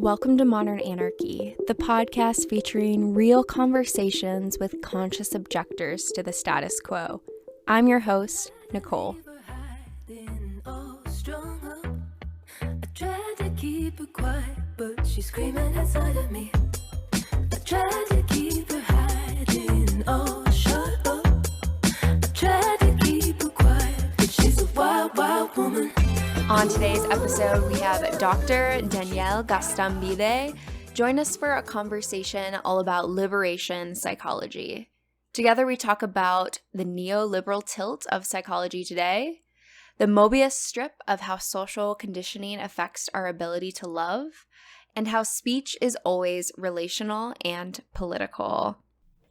Welcome to Modern Anarchy, the podcast featuring real conversations with conscious objectors to the status quo. I'm your host, Nicole. I tried to keep her quiet, but she's screaming inside of me. I tried to keep her hiding, oh, shut up. I tried to keep her quiet, but she's a wild, wild woman. On today's episode, we have Dr. José Gaztambide join us for a conversation all about liberation psychology. Together, we talk about the neoliberal tilt of psychology today, the mobius strip of how social conditioning affects our ability to love, and how speech is always relational and political.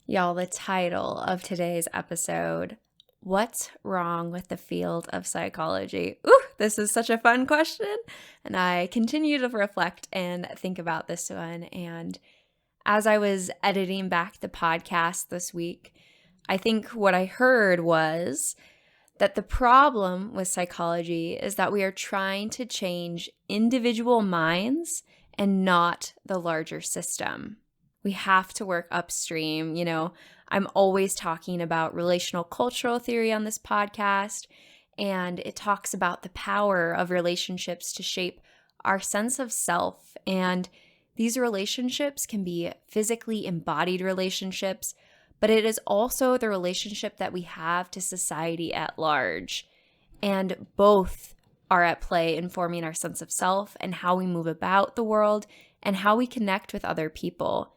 Y'all, the title of today's episode, What's Wrong with the Field of Psychology? Ooh, this is such a fun question, and I continue to reflect and think about this one. And as I was editing back the podcast this week, I think what I heard was that the problem with psychology is that we are trying to change individual minds and not the larger system. We have to work upstream. I'm always talking about relational cultural theory on this podcast, and it talks about the power of relationships to shape our sense of self. And these relationships can be physically embodied relationships, but it is also the relationship that we have to society at large. And both are at play in forming our sense of self and how we move about the world and how we connect with other people.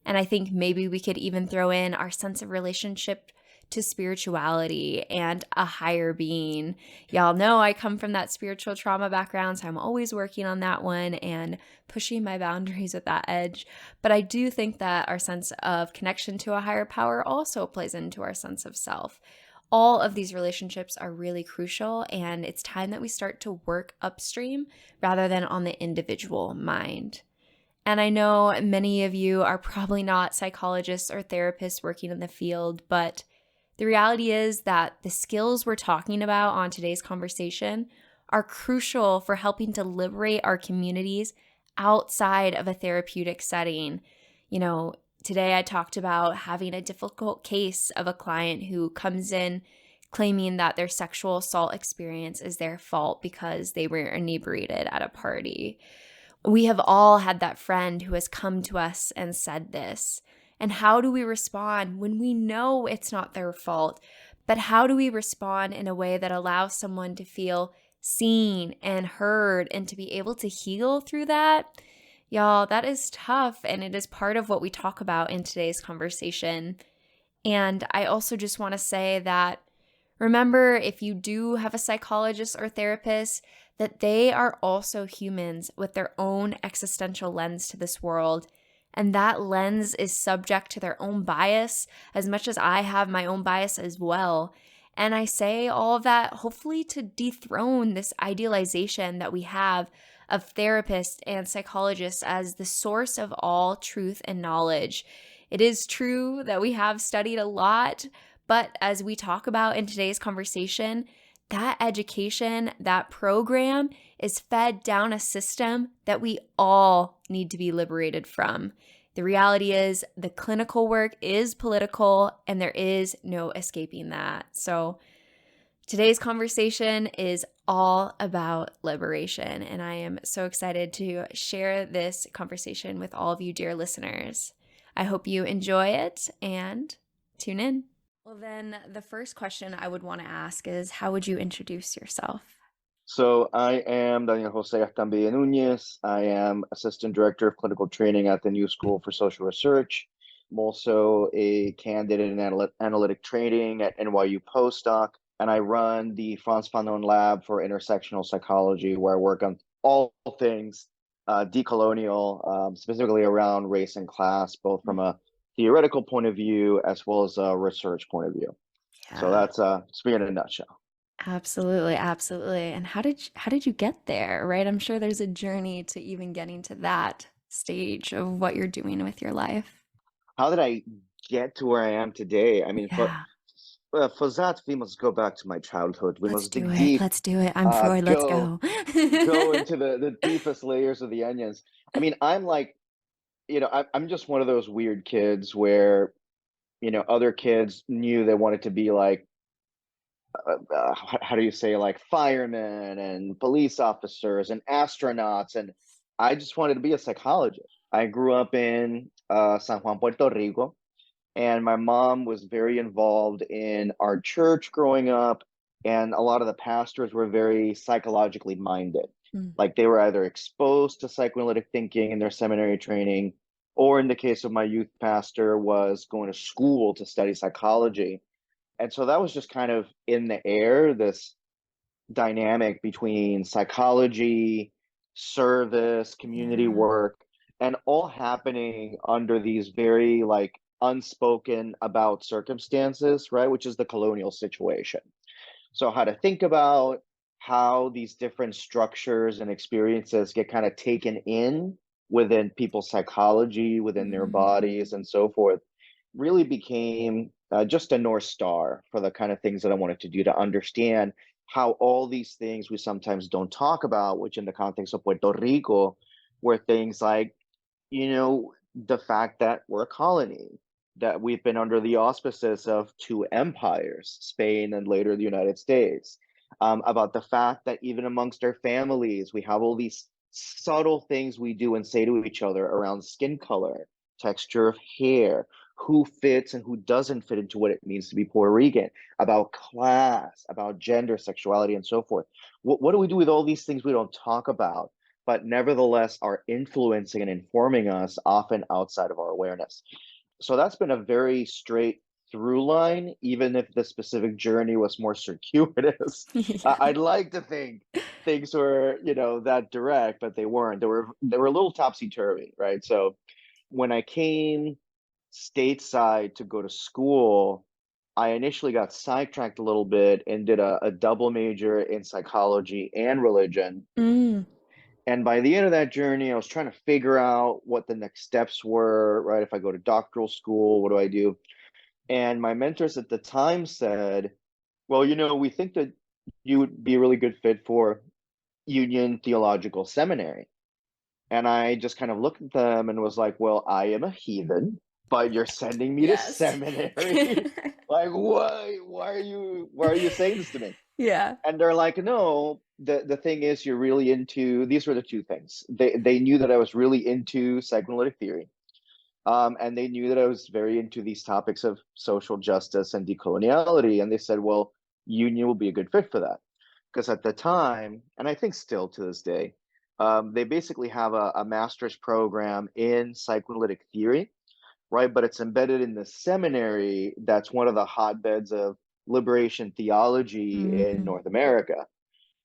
And I think maybe we could even throw in our sense of relationship to spirituality and a higher being. Y'all know I come from that spiritual trauma background, so I'm always working on that one and pushing my boundaries at that edge. But I do think that our sense of connection to a higher power also plays into our sense of self. All of these relationships are really crucial, and it's time that we start to work upstream rather than on the individual mind. And I know many of you are probably not psychologists or therapists working in the field, but the reality is that the skills we're talking about on today's conversation are crucial for helping to liberate our communities outside of a therapeutic setting. Today I talked about having a difficult case of a client who comes in claiming that their sexual assault experience is their fault because they were inebriated at a party. We have all had that friend who has come to us and said this. And how do we respond when we know it's not their fault? But how do we respond in a way that allows someone to feel seen and heard and to be able to heal through that? Y'all, that is tough, and it is part of what we talk about in today's conversation. And I also just want to say that remember, if you do have a psychologist or therapist, that they are also humans with their own existential lens to this world. And that lens is subject to their own bias as much as I have my own bias as well. And I say all of that hopefully to dethrone this idealization that we have of therapists and psychologists as the source of all truth and knowledge. It is true that we have studied a lot, but as we talk about in today's conversation, that education, that program is fed down a system that we all need to be liberated from. The reality is the clinical work is political and there is no escaping that. So today's conversation is all about liberation, and I am so excited to share this conversation with all of you dear listeners. I hope you enjoy it and tune in. Well, then the first question I would want to ask is, how would you introduce yourself? So I am Dr. José Gaztambide Nuñez. I am Assistant Director of Clinical Training at the New School for Social Research. I'm also a candidate in analytic training at NYU postdoc, and I run the Franz Fanon Lab for Intersectional Psychology, where I work on all things decolonial, specifically around race and class, both from a theoretical point of view as well as a research point of view. Yeah. So that's speaking in a nutshell. Absolutely. And how did you get there, right? I'm sure there's a journey to even getting to that stage of what you're doing with your life. How did I get to where I am today? I mean, Yeah. For that, we must go back to my childhood. We Let's must do dig it. deep, Let's do it. I'm Freud. Let's go go. go into the deepest layers of the onions. I mean, I'm like, I'm just one of those weird kids where, other kids knew they wanted to be like, how do you say, like firemen and police officers and astronauts, and I just wanted to be a psychologist. I grew up in San Juan, Puerto Rico, and my mom was very involved in our church growing up, and a lot of the pastors were very psychologically minded. Mm. Like they were either exposed to psychoanalytic thinking in their seminary training, or in the case of my youth pastor, was going to school to study psychology. And so that was just kind of in the air, this dynamic between psychology, service, community Yeah. work, and all happening under these very like unspoken about circumstances, right? Which is the colonial situation. So, how to think about how these different structures and experiences get kind of taken in within people's psychology, within their Mm. bodies, and so forth, really became just a North Star for the kind of things that I wanted to do to understand how all these things we sometimes don't talk about, which in the context of Puerto Rico, were things like, the fact that we're a colony, that we've been under the auspices of two empires, Spain and later the United States, about the fact that even amongst our families, we have all these subtle things we do and say to each other around skin color, texture of hair, who fits and who doesn't fit into what it means to be Puerto Rican, about class, about gender, sexuality, and so forth. What do we do with all these things we don't talk about, but nevertheless are influencing and informing us often outside of our awareness? So that's been a very straight through line, even if the specific journey was more circuitous. Yeah. I'd like to think things were, that direct, but they weren't. They were a little topsy turvy, right? So when I came stateside to go to school, I initially got sidetracked a little bit and did a double major in psychology and religion. Mm. And by the end of that journey, I was trying to figure out what the next steps were, right? If I go to doctoral school, what do I do? And my mentors at the time said, well, we think that you would be a really good fit for Union Theological Seminary. And I just kind of looked at them and was like, well, I am a heathen, but you're sending me to Yes. seminary. Like, why are you saying this to me? Yeah. And they're like, no, the thing is, you're really into, these were the two things. They knew that I was really into psychoanalytic theory. And they knew that I was very into these topics of social justice and decoloniality. And they said, well, Union will be a good fit for that. Because at the time, and I think still to this day, they basically have a master's program in psychoanalytic theory, right? But it's embedded in the seminary that's one of the hotbeds of liberation theology in Mm. North America.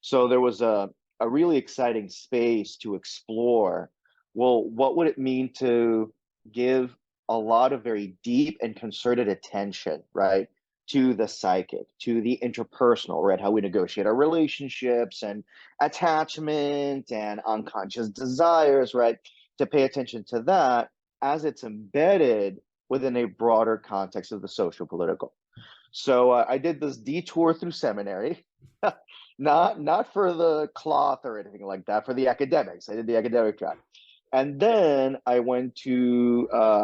So there was a really exciting space to explore. Well, what would it mean to give a lot of very deep and concerted attention, right, to the psychic, to the interpersonal, right? How we negotiate our relationships and attachment and unconscious desires, right? To pay attention to that as it's embedded within a broader context of the social political. So I did this detour through seminary, not for the cloth or anything like that, for the academics. I did the academic track, and then I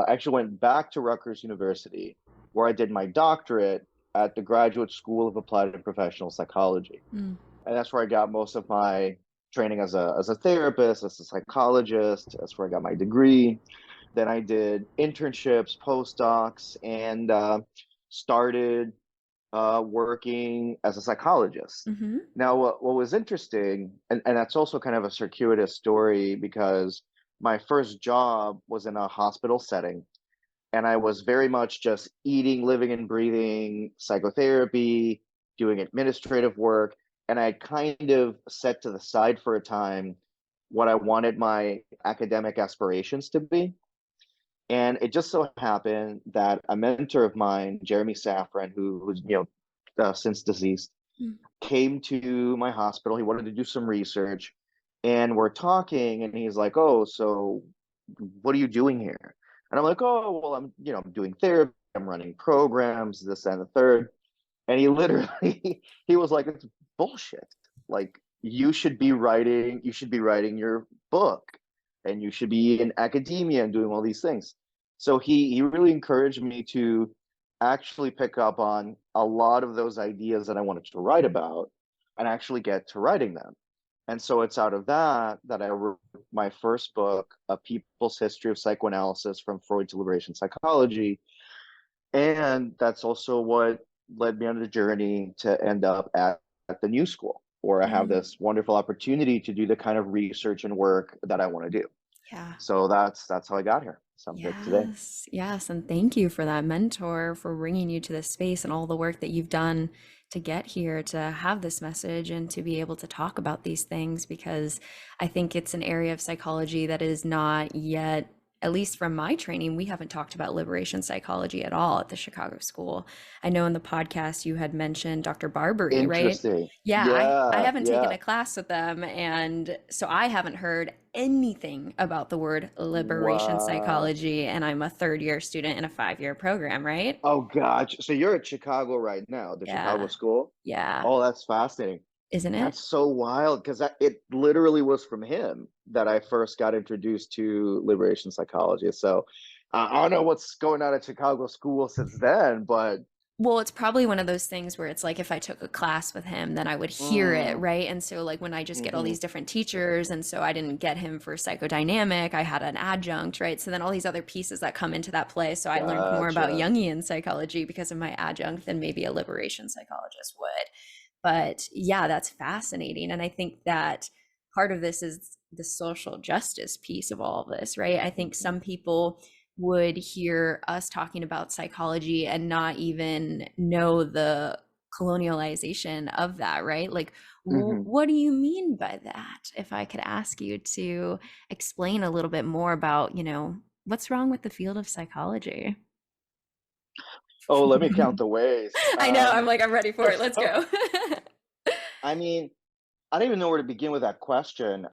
actually went back to Rutgers University, where I did my doctorate at the Graduate School of Applied and Professional Psychology, Mm. and that's where I got most of my training as a therapist, as a psychologist. That's where I got my degree. Then I did internships, postdocs, and started working as a psychologist. Mm-hmm. Now, what was interesting, and that's also kind of a circuitous story because my first job was in a hospital setting, and I was very much just eating, living, and breathing psychotherapy, doing administrative work, and I kind of set to the side for a time what I wanted my academic aspirations to be. And it just so happened that a mentor of mine, Jeremy Safran, who's since deceased, Mm. came to my hospital. He wanted to do some research, and we're talking, and he's like, "Oh, so what are you doing here?" And I'm like, "Oh, well, I'm doing therapy. I'm running programs, this and the third." And he literally he was like, it's bullshit. Like you should be writing your book, and you should be in academia and doing all these things. So he really encouraged me to actually pick up on a lot of those ideas that I wanted to write about and actually get to writing them. And so it's out of that that I wrote my first book, A People's History of Psychoanalysis from Freud to Liberation Psychology. And that's also what led me on the journey to end up at the New School, where I have Mm, this wonderful opportunity to do the kind of research and work that I want to do. yeah. So that's how I got here. So I'm here today. Yes, yes, and thank you for that mentor for bringing you to this space and all the work that you've done to get here to have this message and to be able to talk about these things because I think it's an area of psychology that is not yet, at least from my training, we haven't talked about liberation psychology at all at the Chicago School. I know in the podcast you had mentioned Dr. Barbary, right? Interesting. Yeah, I Yeah, haven't taken yeah. a class with them, and so I haven't heard anything about the word liberation Wow. psychology, and I'm a third year student in a 5-year program, right? Oh, gosh. So you're at Chicago right now, the Chicago Yeah, School? yeah, Oh, that's fascinating. isn't it? That's so wild because it literally was from him that I first got introduced to liberation psychology. So I don't know what's going on at Chicago School since then, but Well, it's probably one of those things where it's like if I took a class with him, then I would hear it, mm, right? And so, like, when I just get all hmm these different teachers, and so I didn't get him for psychodynamic, I had an adjunct, right? So then all these other pieces that come into that play. So I learned more about gotcha. Jungian psychology because of my adjunct than maybe a liberation psychologist would. But yeah, that's fascinating. And I think that part of this is the social justice piece of all of this, right? I think Hmm some people would hear us talking about psychology and not even know the colonialization of that, right? Like, hmm what do you mean by that? If I could ask you to explain a little bit more about, what's wrong with the field of psychology? Oh, let me count the ways. I know, I'm like, I'm ready for it. Let's So, go. I mean, I don't even know where to begin with that question.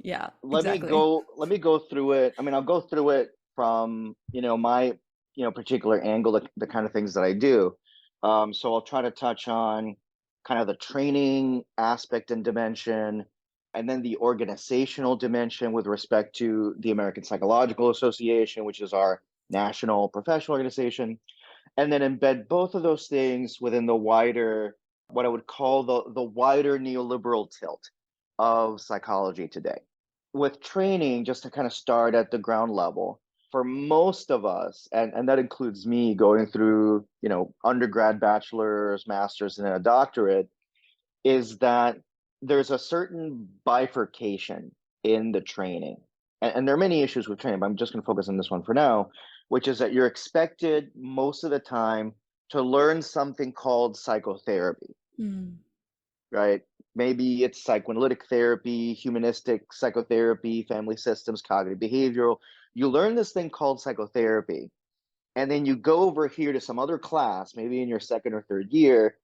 Yeah, Let me exactly. go. Let me go through it. I mean, I'll go through it from my particular angle, the kind of things that I do. So I'll try to touch on kind of the training aspect and dimension, and then the organizational dimension with respect to the American Psychological Association, which is our national professional organization, and then embed both of those things within the wider, what I would call the wider neoliberal tilt of psychology today. With training, just to kind of start at the ground level, for most of us, and that includes me going through, undergrad, bachelor's, master's, and then a doctorate, is that there's a certain bifurcation in the training. And there are many issues with training, but I'm just going to focus on this one for now, which is that you're expected most of the time to learn something called psychotherapy, Mm, right? Maybe it's psychoanalytic therapy, humanistic psychotherapy, family systems, cognitive behavioral. You learn this thing called psychotherapy, and then you go over here to some other class, maybe in your second or third year,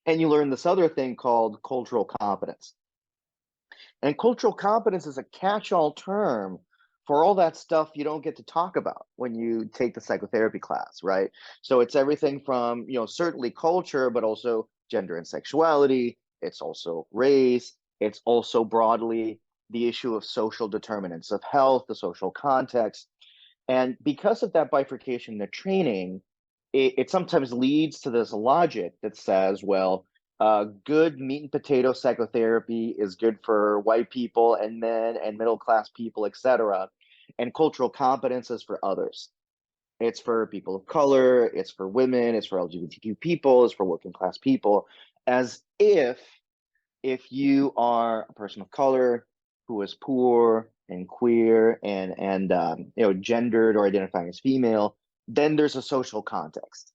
and you learn this other thing called cultural competence. And cultural competence is a catch-all term for all that stuff you don't get to talk about when you take the psychotherapy class, right? So it's everything from, certainly culture, but also gender and sexuality. It's also race. It's also broadly the issue of social determinants of health, the social context. And because of that bifurcation in the training, it sometimes leads to this logic that says, well, good meat and potato psychotherapy is good for white people and men and middle class people, etc. And cultural competence is for others. It's for people of color, it's for women, it's for LGBTQ people, it's for working class people, as if you are a person of color who is poor and queer and gendered or identifying as female, then there's a social context.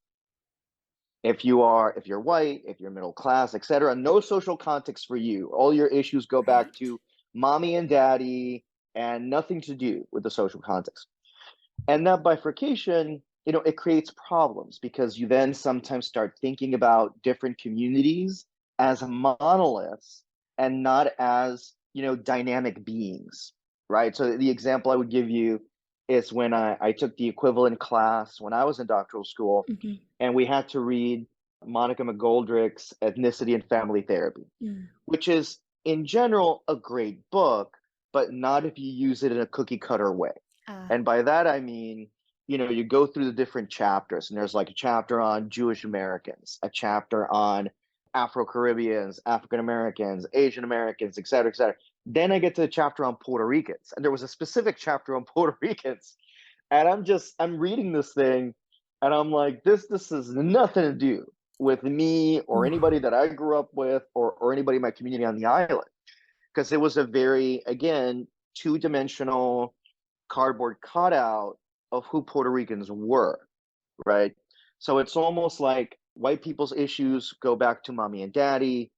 If you're white, if you're middle class, etc., no social context for you. All your issues go back right. to mommy and daddy and nothing to do with the social context. And that bifurcation, it creates problems because you then sometimes start thinking about different communities as monoliths and not as, dynamic beings, right? So the example I would give you is when I took the equivalent class when I was in doctoral school, Mhm. and we had to read Monica McGoldrick's Ethnicity and Family Therapy, Mm. which is in general a great book, but not if you use it in a cookie cutter way. Ah, And by that I mean, you go through the different chapters, and there's like a chapter on Jewish Americans, a chapter on Afro Caribbeans, African Americans, Asian Americans, et cetera, et cetera. Then I get to the chapter on Puerto Ricans, and there was a specific chapter on Puerto Ricans, and I'm reading this thing, and I'm like, this has nothing to do with me or ooh, anybody that I grew up with, or anybody in my community on the island, because it was a very, again, two-dimensional cardboard cutout of who Puerto Ricans were, right? So it's almost like white people's issues go back to mommy and daddy.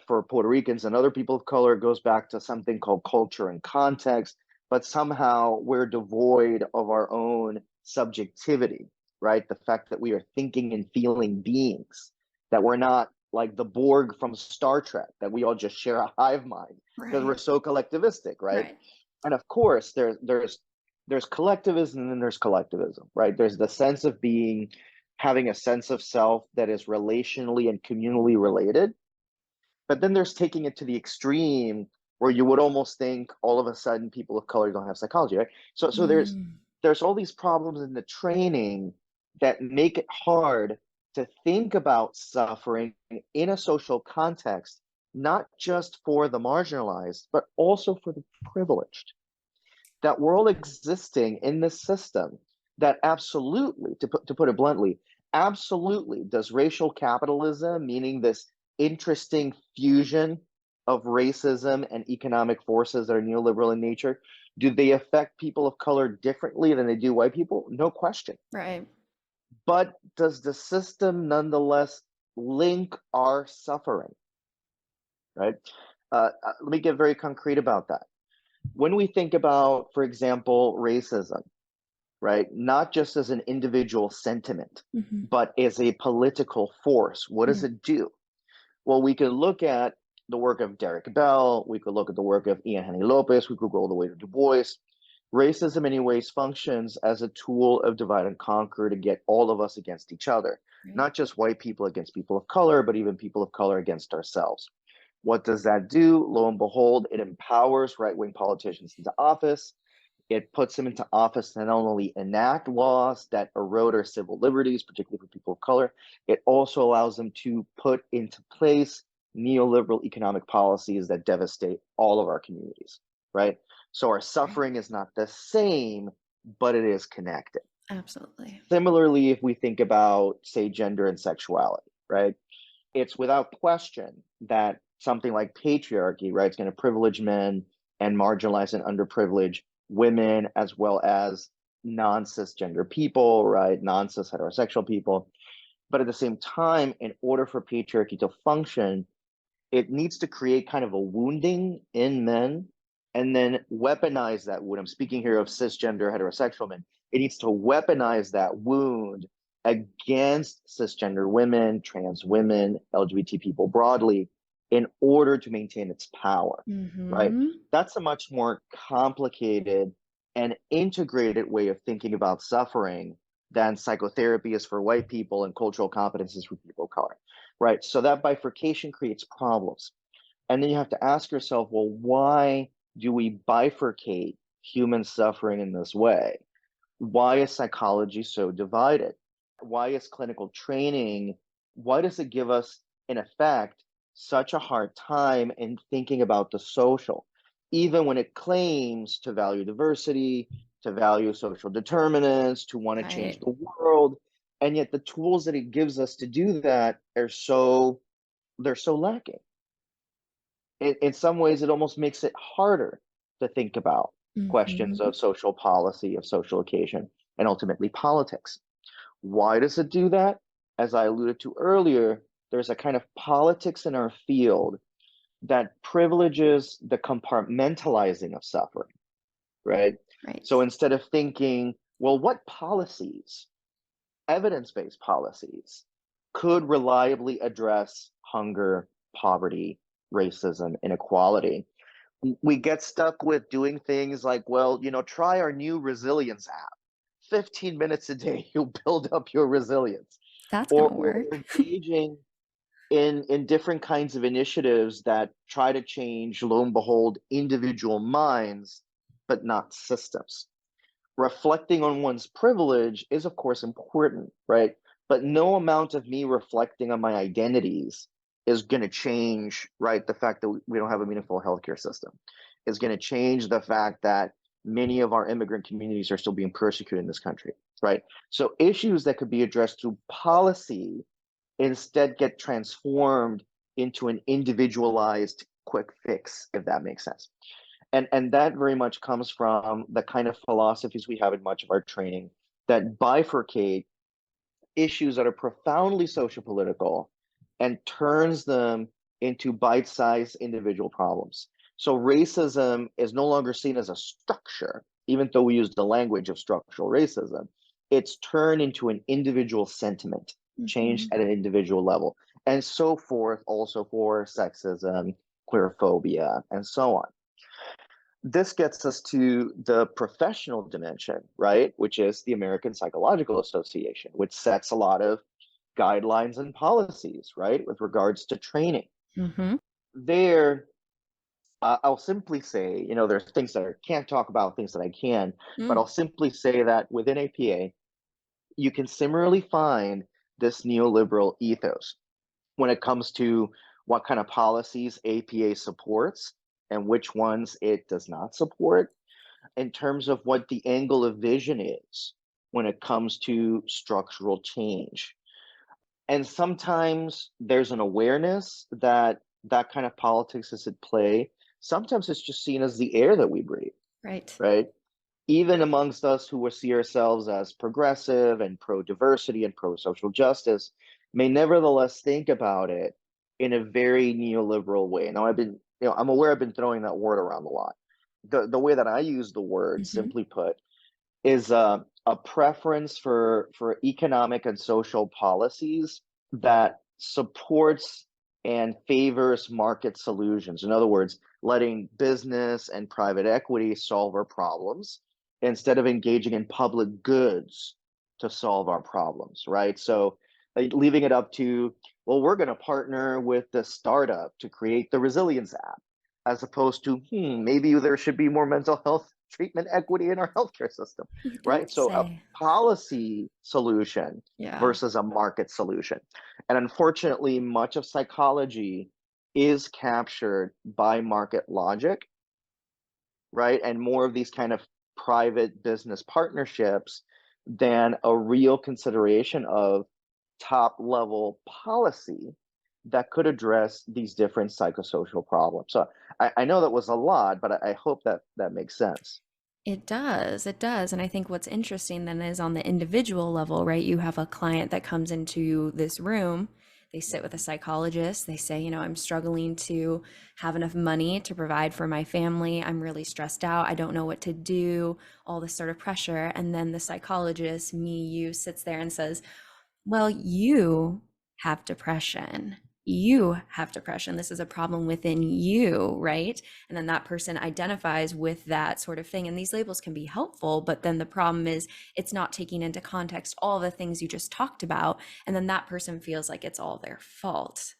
For Puerto Ricans and other people of color, it goes back to something called culture and context, but somehow we're devoid of our own subjectivity, right? The fact that we are thinking and feeling beings, that we're not like the Borg from Star Trek, that we all just share a hive mind because we're right, so collectivistic, right? right. And of course, there's collectivism and then there's collectivism, right? There's the sense of being, having a sense of self that is relationally and communally related. But then there's taking it to the extreme where you would almost think all of a sudden people of color don't have psychology, right? So Mm, there's all these problems in the training that make it hard to think about suffering in a social context, not just for the marginalized, but also for the privileged, that we're all existing in this system that absolutely, to put it bluntly, absolutely does racial capitalism, meaning this interesting fusion of racism and economic forces that are neoliberal in nature, do they affect people of color differently than they do white people? No question. right. But does the system nonetheless link our suffering, right? Let me get very concrete about that. When we think about, for example, racism, right? Not just as an individual sentiment, Hmm. but as a political force. What does Yeah. it do? Well, we could look at the work of Derek Bell, we could look at the work of Ian Henry Lopez, we could go all the way to Du Bois. Racism, in many ways, functions as a tool of divide and conquer to get all of us against each other, Right. not just white people against people of color, but even people of color against ourselves. What does that do? Lo and behold, it empowers right wing politicians into office. It puts them into office to not only enact laws that erode our civil liberties, particularly for people of color, it also allows them to put into place neoliberal economic policies that devastate all of our communities, right? So our Right. suffering is not the same, but it is connected. Absolutely. Similarly, if we think about, say, gender and sexuality, right? It's without question that something like patriarchy, right, is going to privilege men and marginalize and underprivilege women, as well as non-cisgender people, right, non-cis heterosexual people. But at the same time, in order for patriarchy to function, it needs to create kind of a wounding in men and then weaponize that wound. I'm speaking here of cisgender heterosexual men. It needs to weaponize that wound against cisgender women, trans women, LGBT people broadly, in order to maintain its power, right? Hmm. That's a much more complicated and integrated way of thinking about suffering than psychotherapy is for white people and cultural competence is for people of color, right? So that bifurcation creates problems. And then you have to ask yourself, well, why do we bifurcate human suffering in this way? Why is psychology so divided? Why is clinical training, why does it give us, in effect, such a hard time in thinking about the social, even when it claims to value diversity, to value social determinants, to want to change Right. the world, and yet the tools that it gives us to do that are they're so lacking. In some ways, it almost makes it harder to think about questions Hmm. of social policy, of social occasion, and ultimately politics. Why does it do that? As I alluded to earlier, there's a kind of politics in our field that privileges the compartmentalizing of suffering, right? Right. So instead of thinking, well, what policies, evidence based policies, could reliably address hunger, poverty, racism, inequality, we get stuck with doing things like, well, try our new resilience app. 15 minutes a day, you'll build up your resilience. That's or gonna work. engaging in different kinds of initiatives that try to change, lo and behold, individual minds, but not systems. Reflecting on one's privilege is, of course, important, right? But no amount of me reflecting on my identities is going to change, right? The fact that we don't have a meaningful healthcare system is going to change the fact that many of our immigrant communities are still being persecuted in this country, right? So issues that could be addressed through policy instead get transformed into an individualized quick fix, if that makes sense. And that very much comes from the kind of philosophies we have in much of our training that bifurcate issues that are profoundly sociopolitical and turns them into bite-sized individual problems. So racism is no longer seen as a structure, even though we use the language of structural racism. It's turned into an individual sentiment, changed at an individual level, and so forth, also for sexism, queerphobia, and so on. This gets us to the professional dimension, right? Which is the American Psychological Association, which sets a lot of guidelines and policies, right, with regards to training. Mm-hmm. There, I'll simply say, there's things that I can't talk about, things that I can, but Mm. I'll simply say that within APA, you can similarly find this neoliberal ethos when it comes to what kind of policies APA supports and which ones it does not support, in terms of what the angle of vision is when it comes to structural change. And sometimes there's an awareness that that kind of politics is at play. Sometimes it's just seen as the air that we breathe, Right. right? Even amongst us who will see ourselves as progressive and pro diversity and pro social justice, may nevertheless think about it in a very neoliberal way. Now, I'm aware I've been throwing that word around a lot. The way that I use the word, Mm-hmm. simply put, is a preference for economic and social policies that supports and favors market solutions. In other words, letting business and private equity solve our problems instead of engaging in public goods to solve our problems, right? So leaving it up to, well, we're going to partner with the startup to create the resilience app, as opposed to, maybe there should be more mental health treatment equity in our healthcare system, You right? don't So a say. policy solution Yeah. versus a market solution. And unfortunately, much of psychology is captured by market logic, right? And more of these kind of private business partnerships than a real consideration of top level policy that could address these different psychosocial problems. So I know that was a lot, but I hope that that makes sense. It does. It does. And I think what's interesting then is on the individual level, right? You have a client that comes into this room, they sit with a psychologist, they say, I'm struggling to have enough money to provide for my family. I'm really stressed out. I don't know what to do, all this sort of pressure. And then the psychologist, me, you, sits there and says, well, you have depression. You have depression. This is a problem within you, right? And then that person identifies with that sort of thing. And these labels can be helpful, but then the problem is it's not taking into context all the things you just talked about. And then that person feels like it's all their fault.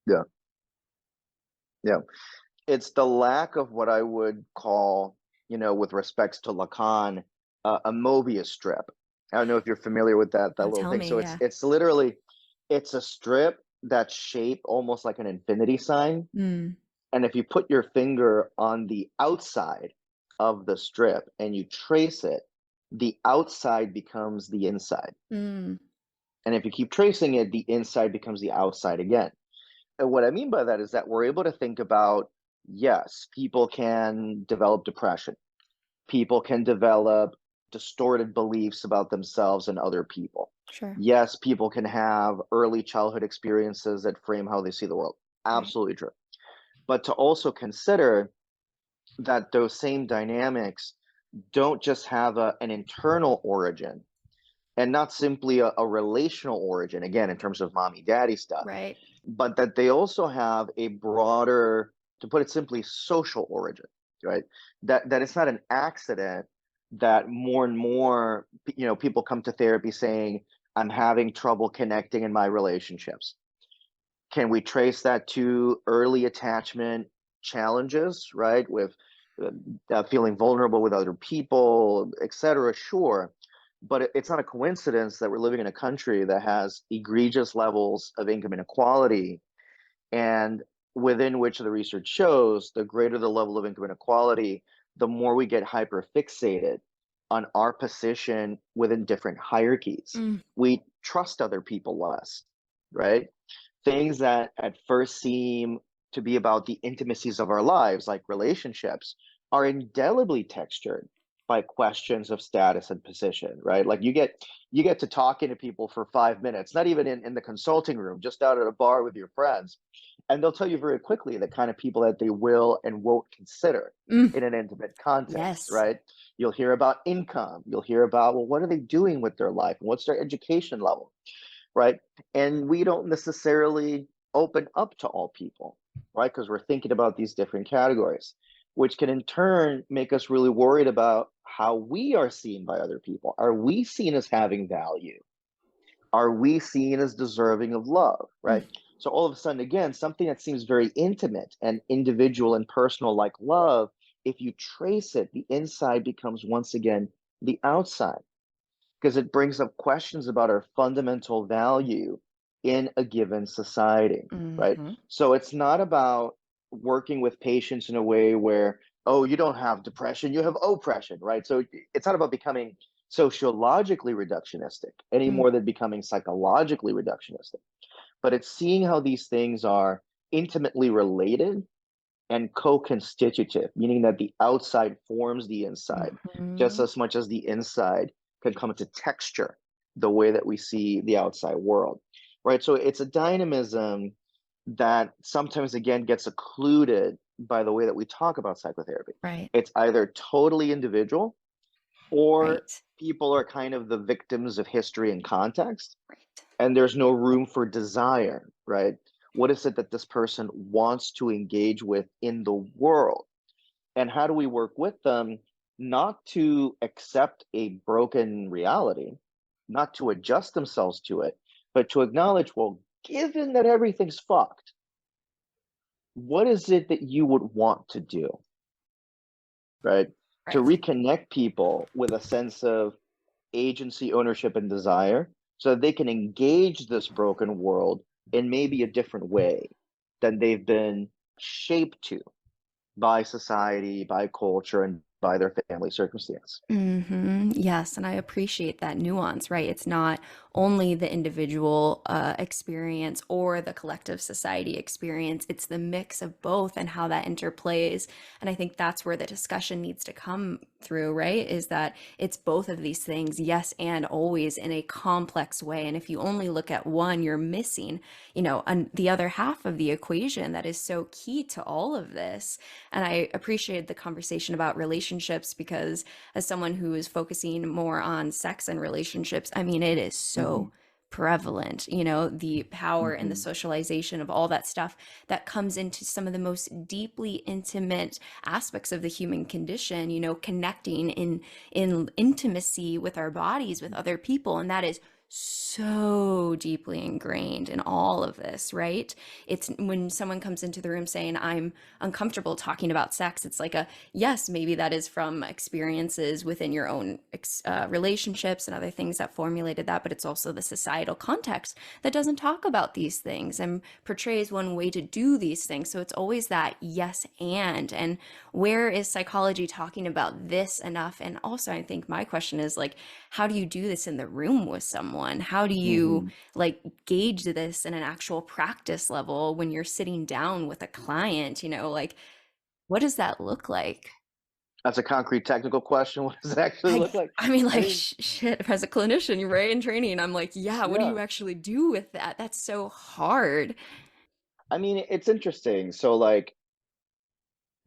Yeah, yeah. It's the lack of what I would call, with respects to Lacan, a mobius strip. I don't know if you're familiar with that Oh, little tell thing. me, So it's yeah. it's literally it's a strip that's shaped almost like an infinity sign. Mm, And if you put your finger on the outside of the strip and you trace it, the outside becomes the inside. mm, And if you keep tracing it, the inside becomes the outside again. And what I mean by that is that we're able to think about, yes, people can develop depression. People can develop distorted beliefs about themselves and other people. sure. Yes, people can have early childhood experiences that frame how they see the world. Right. Absolutely true. But to also consider that those same dynamics don't just have an internal origin and not simply a relational origin, again, in terms of mommy daddy stuff, Right. but that they also have a broader, to put it simply, social origin, right? That it's not an accident that more and more, people come to therapy saying, I'm having trouble connecting in my relationships. Can we trace that to early attachment challenges, right? With feeling vulnerable with other people, etc. Sure. But it's not a coincidence that we're living in a country that has egregious levels of income inequality, and within which the research shows the greater the level of income inequality, the more we get hyper fixated on our position within different hierarchies. Mm, We trust other people less, right? Things that at first seem to be about the intimacies of our lives, like relationships, are indelibly textured by questions of status and position, right? Like you get to talking to people for 5 minutes, not even in the consulting room, just out at a bar with your friends. And they'll tell you very quickly the kind of people that they will and won't consider mm, in an intimate context, yes. right? You'll hear about income. You'll hear about, well, what are they doing with their life? And what's their education level? Right? And we don't necessarily open up to all people, right? Because we're thinking about these different categories, which can in turn make us really worried about how we are seen by other people. Are we seen as having value? Are we seen as deserving of love, Mm, right? So all of a sudden, again, something that seems very intimate and individual and personal, like love, if you trace it, the inside becomes once again the outside, because it brings up questions about our fundamental value in a given society, right? mhm, So it's not about working with patients in a way where, oh, you don't have depression, you have oppression, right? So it's not about becoming sociologically reductionistic any mm, more than becoming psychologically reductionistic, but it's seeing how these things are intimately related and co-constitutive, meaning that the outside forms the inside just mhm. as much as the inside can come to texture the way that we see the outside world, right? So it's a dynamism that sometimes again gets occluded by the way that we talk about psychotherapy. Right, It's either totally individual, or right, people are kind of the victims of history and context, right. and there's no room for desire, right? What is it that this person wants to engage with in the world? And how do we work with them not to accept a broken reality, not to adjust themselves to it, but to acknowledge, well, given that everything's fucked, what is it that you would want to do, right? To Right. reconnect people with a sense of agency, ownership, and desire so that they can engage this broken world in maybe a different way than they've been shaped to by society, by culture, and by their family circumstance. Yes, and I appreciate that nuance, right? It's not only the individual experience or the collective society experience, it's the mix of both and how that interplays. And I think that's where the discussion needs to come through, right? Is that it's both of these things, yes, and always in a complex way. And if you only look at one, you're missing, the other half of the equation that is so key to all of this. And I appreciated the conversation about relationships because as someone who is focusing more on sex and relationships, I mean, it is Hmm. so prevalent, the power and the Hmm. socialization of all that stuff that comes into some of the most deeply intimate aspects of the human condition, connecting in intimacy with our bodies with other people. And that is so deeply ingrained in all of this, right? It's when someone comes into the room saying, I'm uncomfortable talking about sex, it's like a yes, maybe that is from experiences within your own relationships and other things that formulated that, but it's also the societal context that doesn't talk about these things and portrays one way to do these things. So it's always that yes, and where is psychology talking about this enough? And also, I think my question is like, how do you do this in the room with someone? How do you Hmm. like gauge this in an actual practice level when you're sitting down with a client, like what does that look like? That's a concrete technical question. What does it actually I look like? I mean, I like, mean, shit, as a clinician, you're right in training. I'm like, yeah, what do yeah. you actually do with that? That's so hard. I mean, it's interesting. So, like,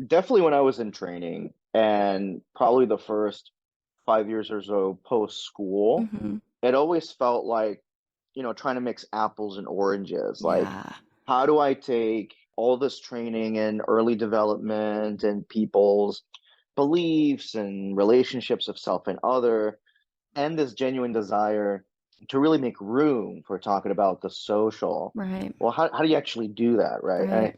definitely when I was in training, and probably the first 5 years or so post school, Hmm. it always felt like, trying to mix apples and oranges. Like, Yeah. how do I take all this training in early development and people's beliefs and relationships of self and other, and this genuine desire to really make room for talking about the social, Right. well, how do you actually do that, right? And Right.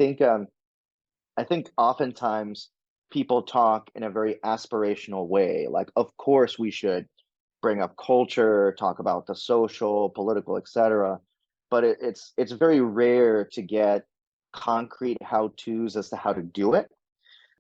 I think oftentimes people talk in a very aspirational way, like, of course we should bring up culture, talk about the social, political, etc. But it's very rare to get concrete how-tos as to how to do it.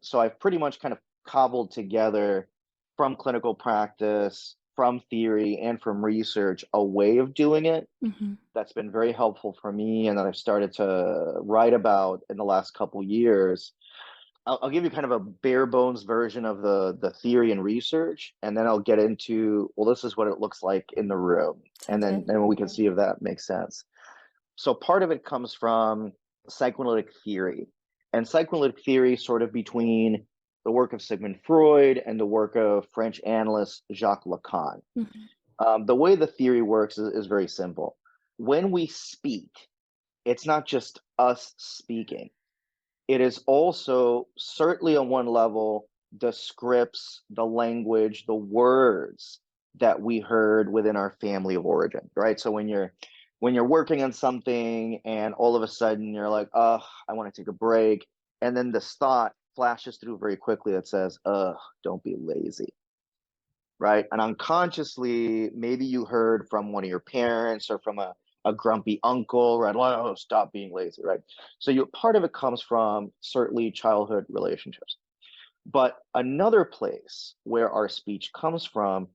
So I've pretty much kind of cobbled together from clinical practice, from theory, and from research a way of doing it Mm-hmm. that's been very helpful for me and that I've started to write about in the last couple years. I'll give you kind of a bare bones version of the theory and research, and then I'll get into, well, this is what it looks like in the room, and Sounds good. then we can see if that makes sense. So part of it comes from psychoanalytic theory, and psychoanalytic theory sort of between the work of Sigmund Freud and the work of French analyst Jacques Lacan. Mm-hmm. The way the theory works is very simple. When we speak, it's not just us speaking. It is also, certainly on one level, the scripts, the language, the words that we heard within our family of origin, right? So when you're working on something and all of a sudden you're like, oh, I want to take a break, and then this thought flashes through very quickly that says, don't be lazy, right? And unconsciously, maybe you heard from one of your parents or from a grumpy uncle, right? Oh, stop being lazy, right? So part of it comes from certainly childhood relationships. But another place where our speech comes from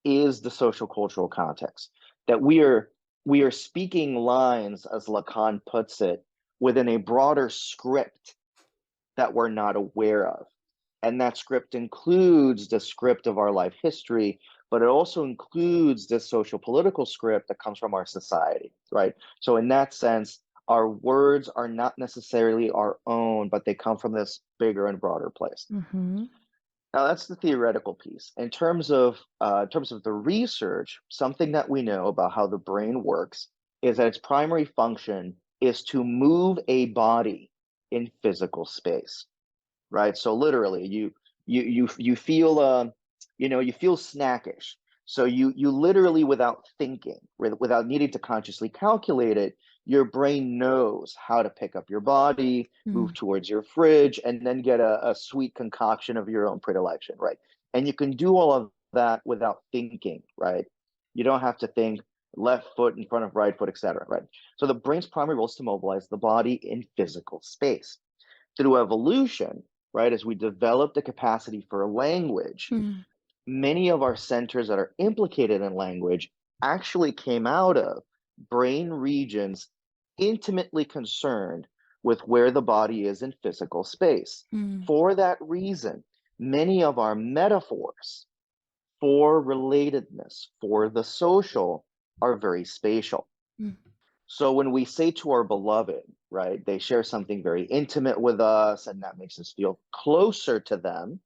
is the social cultural context, that we are speaking lines, as Lacan puts it, within a broader script that we're not aware of. And that script includes the script of our life history, but it also includes this social political script that comes from our society, right? So in that sense, our words are not necessarily our own, but they come from this bigger and broader place. Mm-hmm. Now that's the theoretical piece. In terms of the research, something that we know about how the brain works is that its primary function is to move a body in physical space, right? So literally, you feel you feel snackish. So you literally, without thinking, without needing to consciously calculate it, your brain knows how to pick up your body, move towards your fridge, and then get a sweet concoction of your own predilection, right? And you can do all of that without thinking, right? You don't have to think left foot in front of right foot, etc., right? So the brain's primary role is to mobilize the body in physical space. Through evolution, right, as we develop the capacity for language, Mm-hmm. many of our centers that are implicated in language actually came out of brain regions intimately concerned with where the body is in physical space. Mm-hmm. For that reason, many of our metaphors for relatedness, for the social, are very spatial. So when we say to our beloved, right, they share something very intimate with us and that makes us feel closer to them,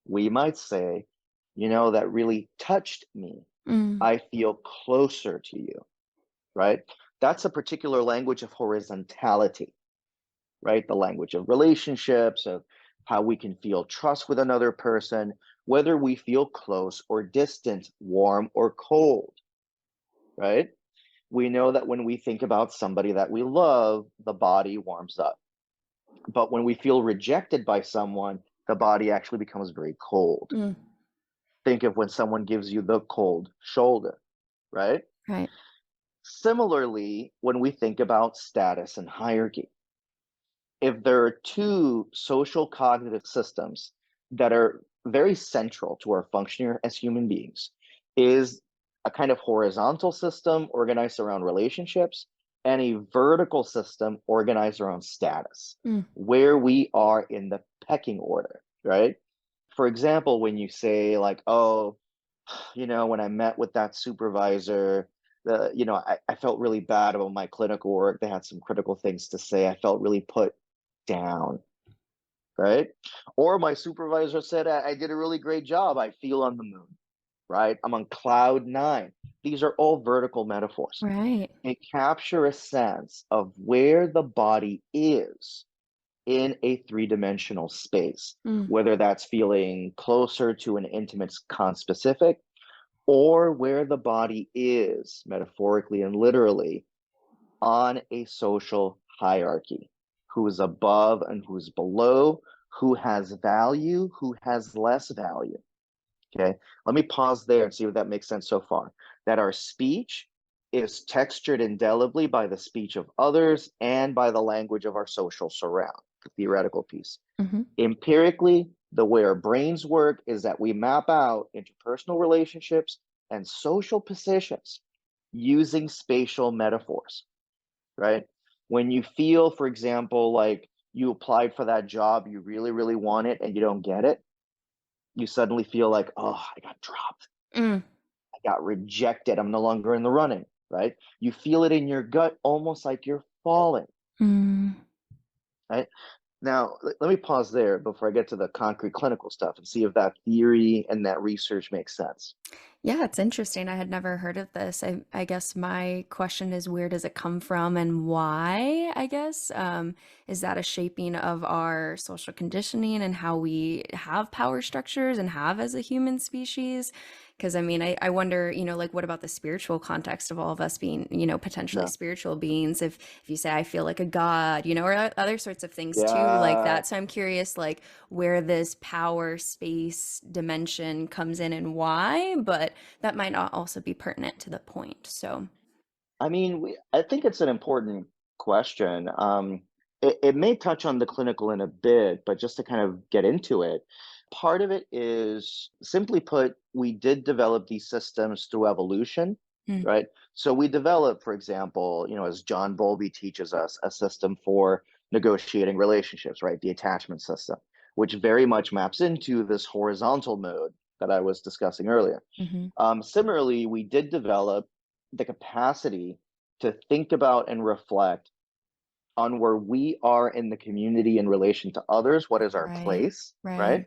we might say, that really touched me. Mm-hmm. I feel closer to you, right? That's a particular language of horizontality, right? The language of relationships, of how we can feel trust with another person, whether we feel close or distant, warm or cold, right? We know that when we think about somebody that we love, the body warms up. But when we feel rejected by someone, the body actually becomes very cold. Mm-hmm. Think of when someone gives you the cold shoulder, right? Right. Similarly, when we think about status and hierarchy, if there are two social cognitive systems that are very central to our functioning as human beings, is a kind of horizontal system organized around relationships and a vertical system organized around status, Mm. where we are in the pecking order, right? For example, when you say like, oh, when I met with that supervisor, I felt really bad about my clinical work. They had some critical things to say. I felt really put down, right? Or my supervisor said, I did a really great job. I feel on the moon, right? I'm on cloud nine. These are all vertical metaphors. Right. They capture a sense of where the body is in a three-dimensional space, Mm. whether that's feeling closer to an intimate conspecific or where the body is, metaphorically and literally, on a social hierarchy. Who is above and who's below, who has value, who has less value. Okay, let me pause there and see if that makes sense so far. That our speech is textured indelibly by the speech of others and by the language of our social surround, the theoretical piece. Mm-hmm. Empirically, the way our brains work is that we map out interpersonal relationships and social positions using spatial metaphors, right? When you feel, for example, like you applied for that job, you really, really want it, and you don't get it, you suddenly feel like, oh, I got dropped. Mm. I got rejected. I'm no longer in the running, right? You feel it in your gut, almost like you're falling, Mm. right? Now, let me pause there before I get to the concrete clinical stuff and see if that theory and that research makes sense. Yeah, it's interesting. I had never heard of this. I guess my question is, where does it come from and why, I guess? Is that a shaping of our social conditioning and how we have power structures and have as a human species? Because I mean, I wonder, like what about the spiritual context of all of us being, potentially No. spiritual beings? If you say I feel like a god, or other sorts of things too, like Yeah. that. So I'm curious, like where this power space dimension comes in and why, but that might not also be pertinent to the point. So, I mean, I think it's an important question. It may touch on the clinical in a bit, but just to kind of get into it, part of it is simply put, we did develop these systems through evolution, mm, right? So we developed, for example, as John Bowlby teaches us, a system for negotiating relationships, right? The attachment system, which very much maps into this horizontal mode that I was discussing earlier. hmm, Similarly, we did develop the capacity to think about and reflect on where we are in the community in relation to others. What is our right, place, right, right?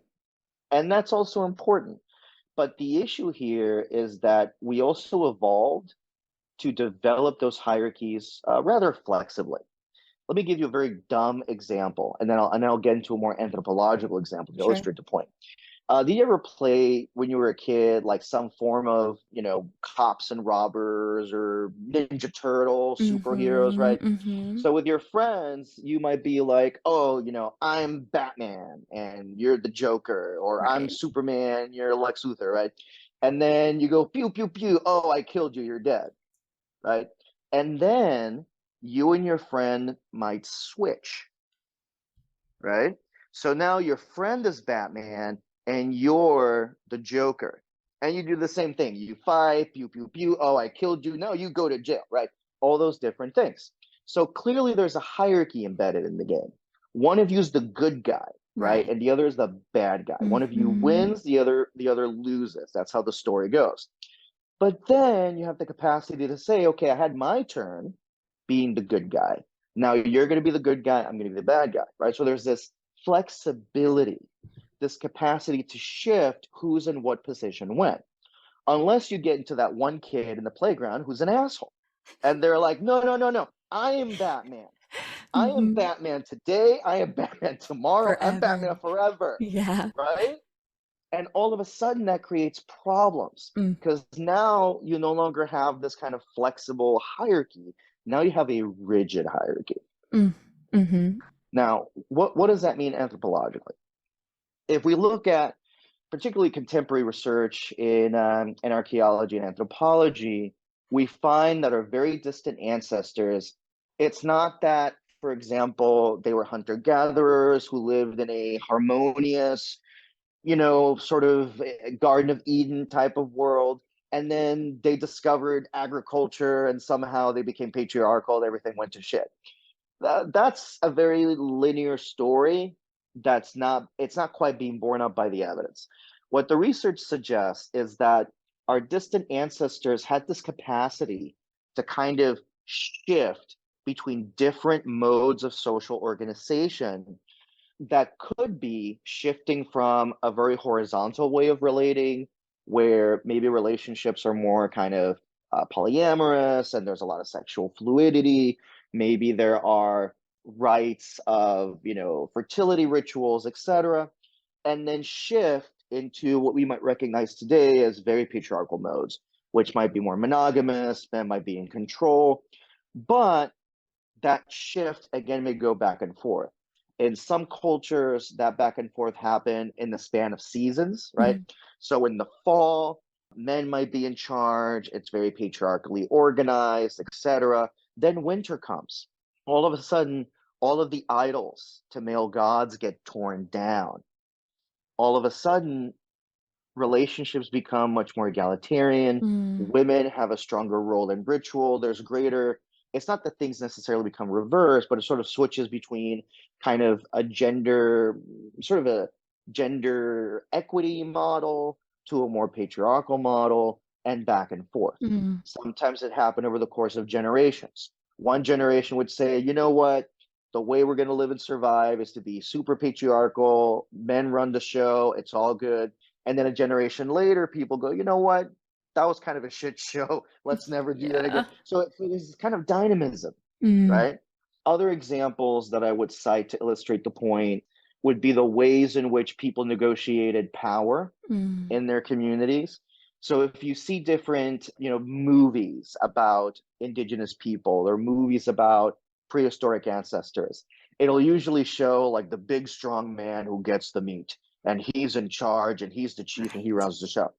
And that's also important. But the issue here is that we also evolved to develop those hierarchies rather flexibly. Let me give you a very dumb example, and then I'll get into a more anthropological example to sure. illustrate the point. Did you ever play when you were a kid, like some form of, cops and robbers or Ninja Turtles, superheroes, Mm-hmm, right? mm-hmm. So with your friends, you might be like, oh, I'm Batman and you're the Joker, or I'm Right, Superman, you're Lex Luthor, right? And then you go, pew, pew, pew, oh, I killed you, you're dead, right? And then you and your friend might switch, right? So now your friend is Batman and you're the Joker. And you do the same thing. You fight, pew, pew, pew. Oh, I killed you. No, you go to jail, right? All those different things. So clearly there's a hierarchy embedded in the game. One of you is the good guy, right? right. And the other is the bad guy. One of you Mm-hmm. wins, the other loses. That's how the story goes. But then you have the capacity to say, okay, I had my turn being the good guy. Now you're going to be the good guy. I'm going to be the bad guy, right? So there's this flexibility, this capacity to shift who's in what position when, unless you get into that one kid in the playground who's an asshole. And they're like, no, no, no, no. I am Batman. I am Mm-hmm. Batman today. I am Batman tomorrow. I'm Forever. Batman forever, Yeah. right? And all of a sudden that creates problems Mm, because now you no longer have this kind of flexible hierarchy. Now you have a rigid hierarchy. mm, mm-hmm. Now, what does that mean anthropologically? If we look at particularly contemporary research in archaeology and anthropology, we find that our very distant ancestors, it's not that, for example, they were hunter gatherers who lived in a harmonious, sort of Garden of Eden type of world. And then they discovered agriculture and somehow they became patriarchal. Everything went to shit. That's a very linear story. It's not quite being borne out by the evidence. What the research suggests is that our distant ancestors had this capacity to kind of shift between different modes of social organization that could be shifting from a very horizontal way of relating, where maybe relationships are more kind of polyamorous and there's a lot of sexual fluidity. Maybe there are rites of, fertility rituals, etc. And then shift into what we might recognize today as very patriarchal modes, which might be more monogamous, men might be in control. But that shift again may go back and forth. In some cultures, that back and forth happen in the span of seasons, right? So in the fall, men might be in charge, it's very patriarchally organized, etc. Then winter comes. All of a sudden, all of the idols to male gods get torn down. All of a sudden, relationships become much more egalitarian. Women have a stronger role in ritual. There's greater, it's not that things necessarily become reversed, but it sort of switches between kind of a gender, sort of a gender equity model to a more patriarchal model, and back and forth. Sometimes it happened over the course of generations. One generation would say, you know what? The way we're going to live and survive is to be super patriarchal. Men run the show. It's all good. And then a generation later, people go, you know what? That was kind of a shit show. Let's never do that again. So there's this kind of dynamism, right? Other examples that I would cite to illustrate the point would be the ways in which people negotiated power in their communities. So if you see different, movies about indigenous people or movies about prehistoric ancestors, it'll usually show like the big strong man who gets the meat and he's in charge and he's the chief and he runs the show.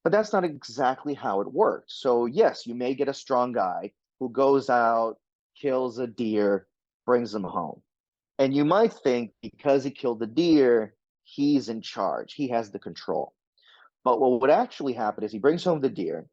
But that's not exactly how it worked. So yes, you may get a strong guy who goes out, kills a deer, brings them home. And you might think because he killed the deer, he's in charge, he has the control. But what would actually happen is he brings home the deer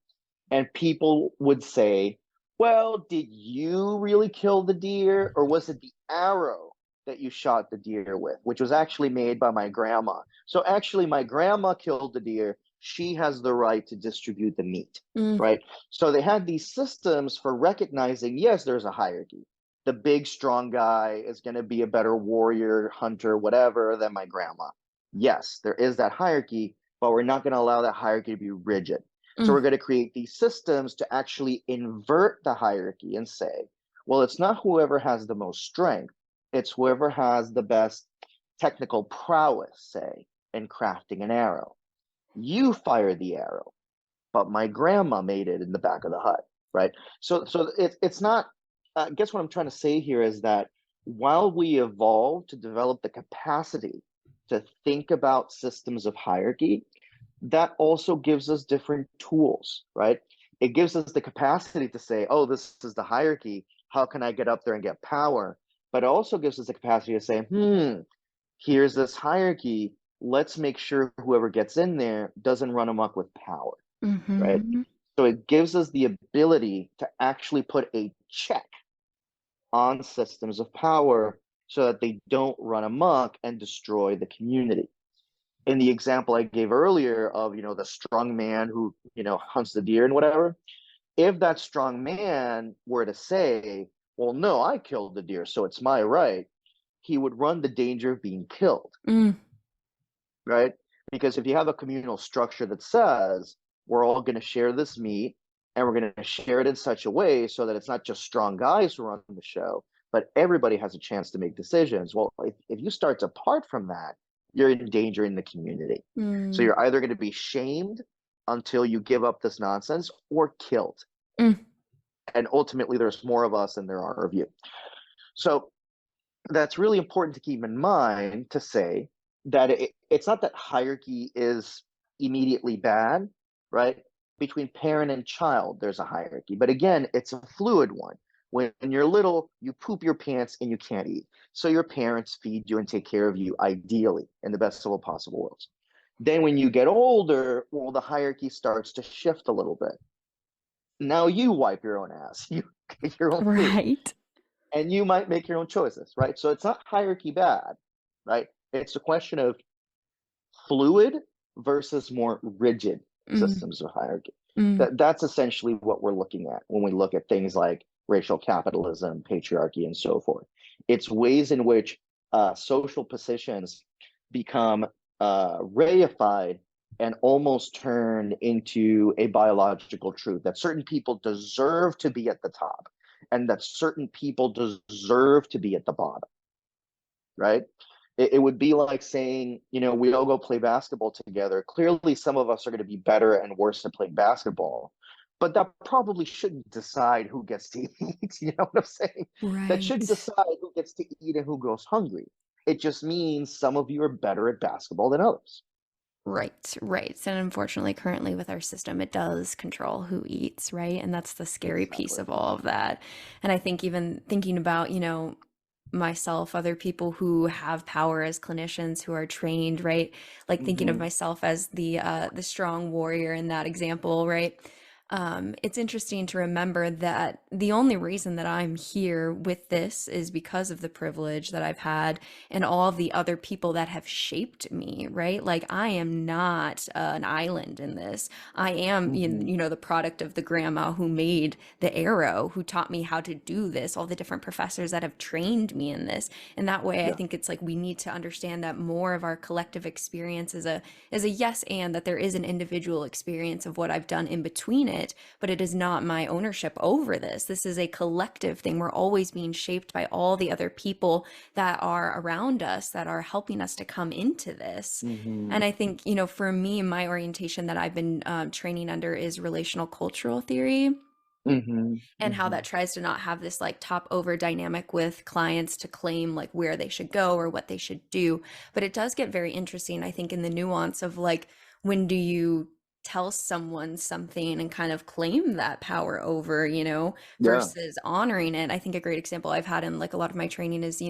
and people would say, well, did you really kill the deer or was it the arrow that you shot the deer with, which was actually made by my grandma? So actually my grandma killed the deer. She has the right to distribute the meat, right? So they had these systems for recognizing, yes, there's a hierarchy. The big, strong guy is going to be a better warrior, hunter, whatever, than my grandma. Yes, there is that hierarchy, but we're not going to allow that hierarchy to be rigid. So we're going to create these systems to actually invert the hierarchy and say, well, it's not whoever has the most strength. It's whoever has the best technical prowess, say, in crafting an arrow. You fire the arrow, but my grandma made it in the back of the hut, right? So it's not, I guess what I'm trying to say here is that while we evolved to develop the capacity to think about systems of hierarchy, that also gives us different tools, right? It gives us the capacity to say, oh, this is the hierarchy. How can I get up there and get power? But it also gives us the capacity to say, here's this hierarchy. Let's make sure whoever gets in there doesn't run amok with power, right? So it gives us the ability to actually put a check on systems of power so that they don't run amok and destroy the community. In the example I gave earlier of, the strong man who, hunts the deer and whatever, if that strong man were to say, well, no, I killed the deer, so it's my right, he would run the danger of being killed, right? Because if you have a communal structure that says, we're all going to share this meat and we're going to share it in such a way so that it's not just strong guys who run the show, but everybody has a chance to make decisions. Well, if you start to part from that, you're endangering the community. So you're either going to be shamed until you give up this nonsense or killed. And ultimately, there's more of us than there are of you. So that's really important to keep in mind, to say that it's not that hierarchy is immediately bad, right? Between parent and child, there's a hierarchy. But again, it's a fluid one. When you're little, you poop your pants and you can't eat. So your parents feed you and take care of you, ideally, in the best of all possible worlds. Then when you get older, well, the hierarchy starts to shift a little bit. Now you wipe your own ass. You get your own food. Right. And you might make your own choices, right? So it's not hierarchy bad, right? It's a question of fluid versus more rigid systems of hierarchy. That's essentially what we're looking at when we look at things like racial capitalism, patriarchy, and so forth. It's ways in which social positions become reified and almost turned into a biological truth that certain people deserve to be at the top and that certain people deserve to be at the bottom, right? It would be like saying, we all go play basketball together. Clearly, some of us are going to be better and worse at playing basketball, but that probably shouldn't decide who gets to eat. You know what I'm saying? That shouldn't Right. decide who gets to eat and who goes hungry. It just means some of you are better at basketball than others. Right, right. And unfortunately, currently with our system, it does control who eats, right? And that's the scary piece Exactly. of all of that. And I think even thinking about, myself, other people who have power as clinicians who are trained, right? Like thinking of Hmm. myself as the strong warrior in that example, right? It's interesting to remember that the only reason that I'm here with this is because of the privilege that I've had and all of the other people that have shaped me, right? Like I am not an island in this. I am, Hmm. the product of the grandma who made the arrow, who taught me how to do this, all the different professors that have trained me in this. And that way, I Yeah. think it's like we need to understand that more of our collective experience is a yes, and that there is an individual experience of what I've done in between it, but it is not my ownership over this. This is a collective thing. We're always being shaped by all the other people that are around us that are helping us to come into this. Hmm. And I think, for me, my orientation that I've been training under is relational cultural theory, Hmm. and how Hmm. that tries to not have this like top over dynamic with clients to claim like where they should go or what they should do. But it does get very interesting, I think, in the nuance of like, when do you tell someone something and kind of claim that power over, Yeah. versus honoring it. I think a great example I've had in like a lot of my training is,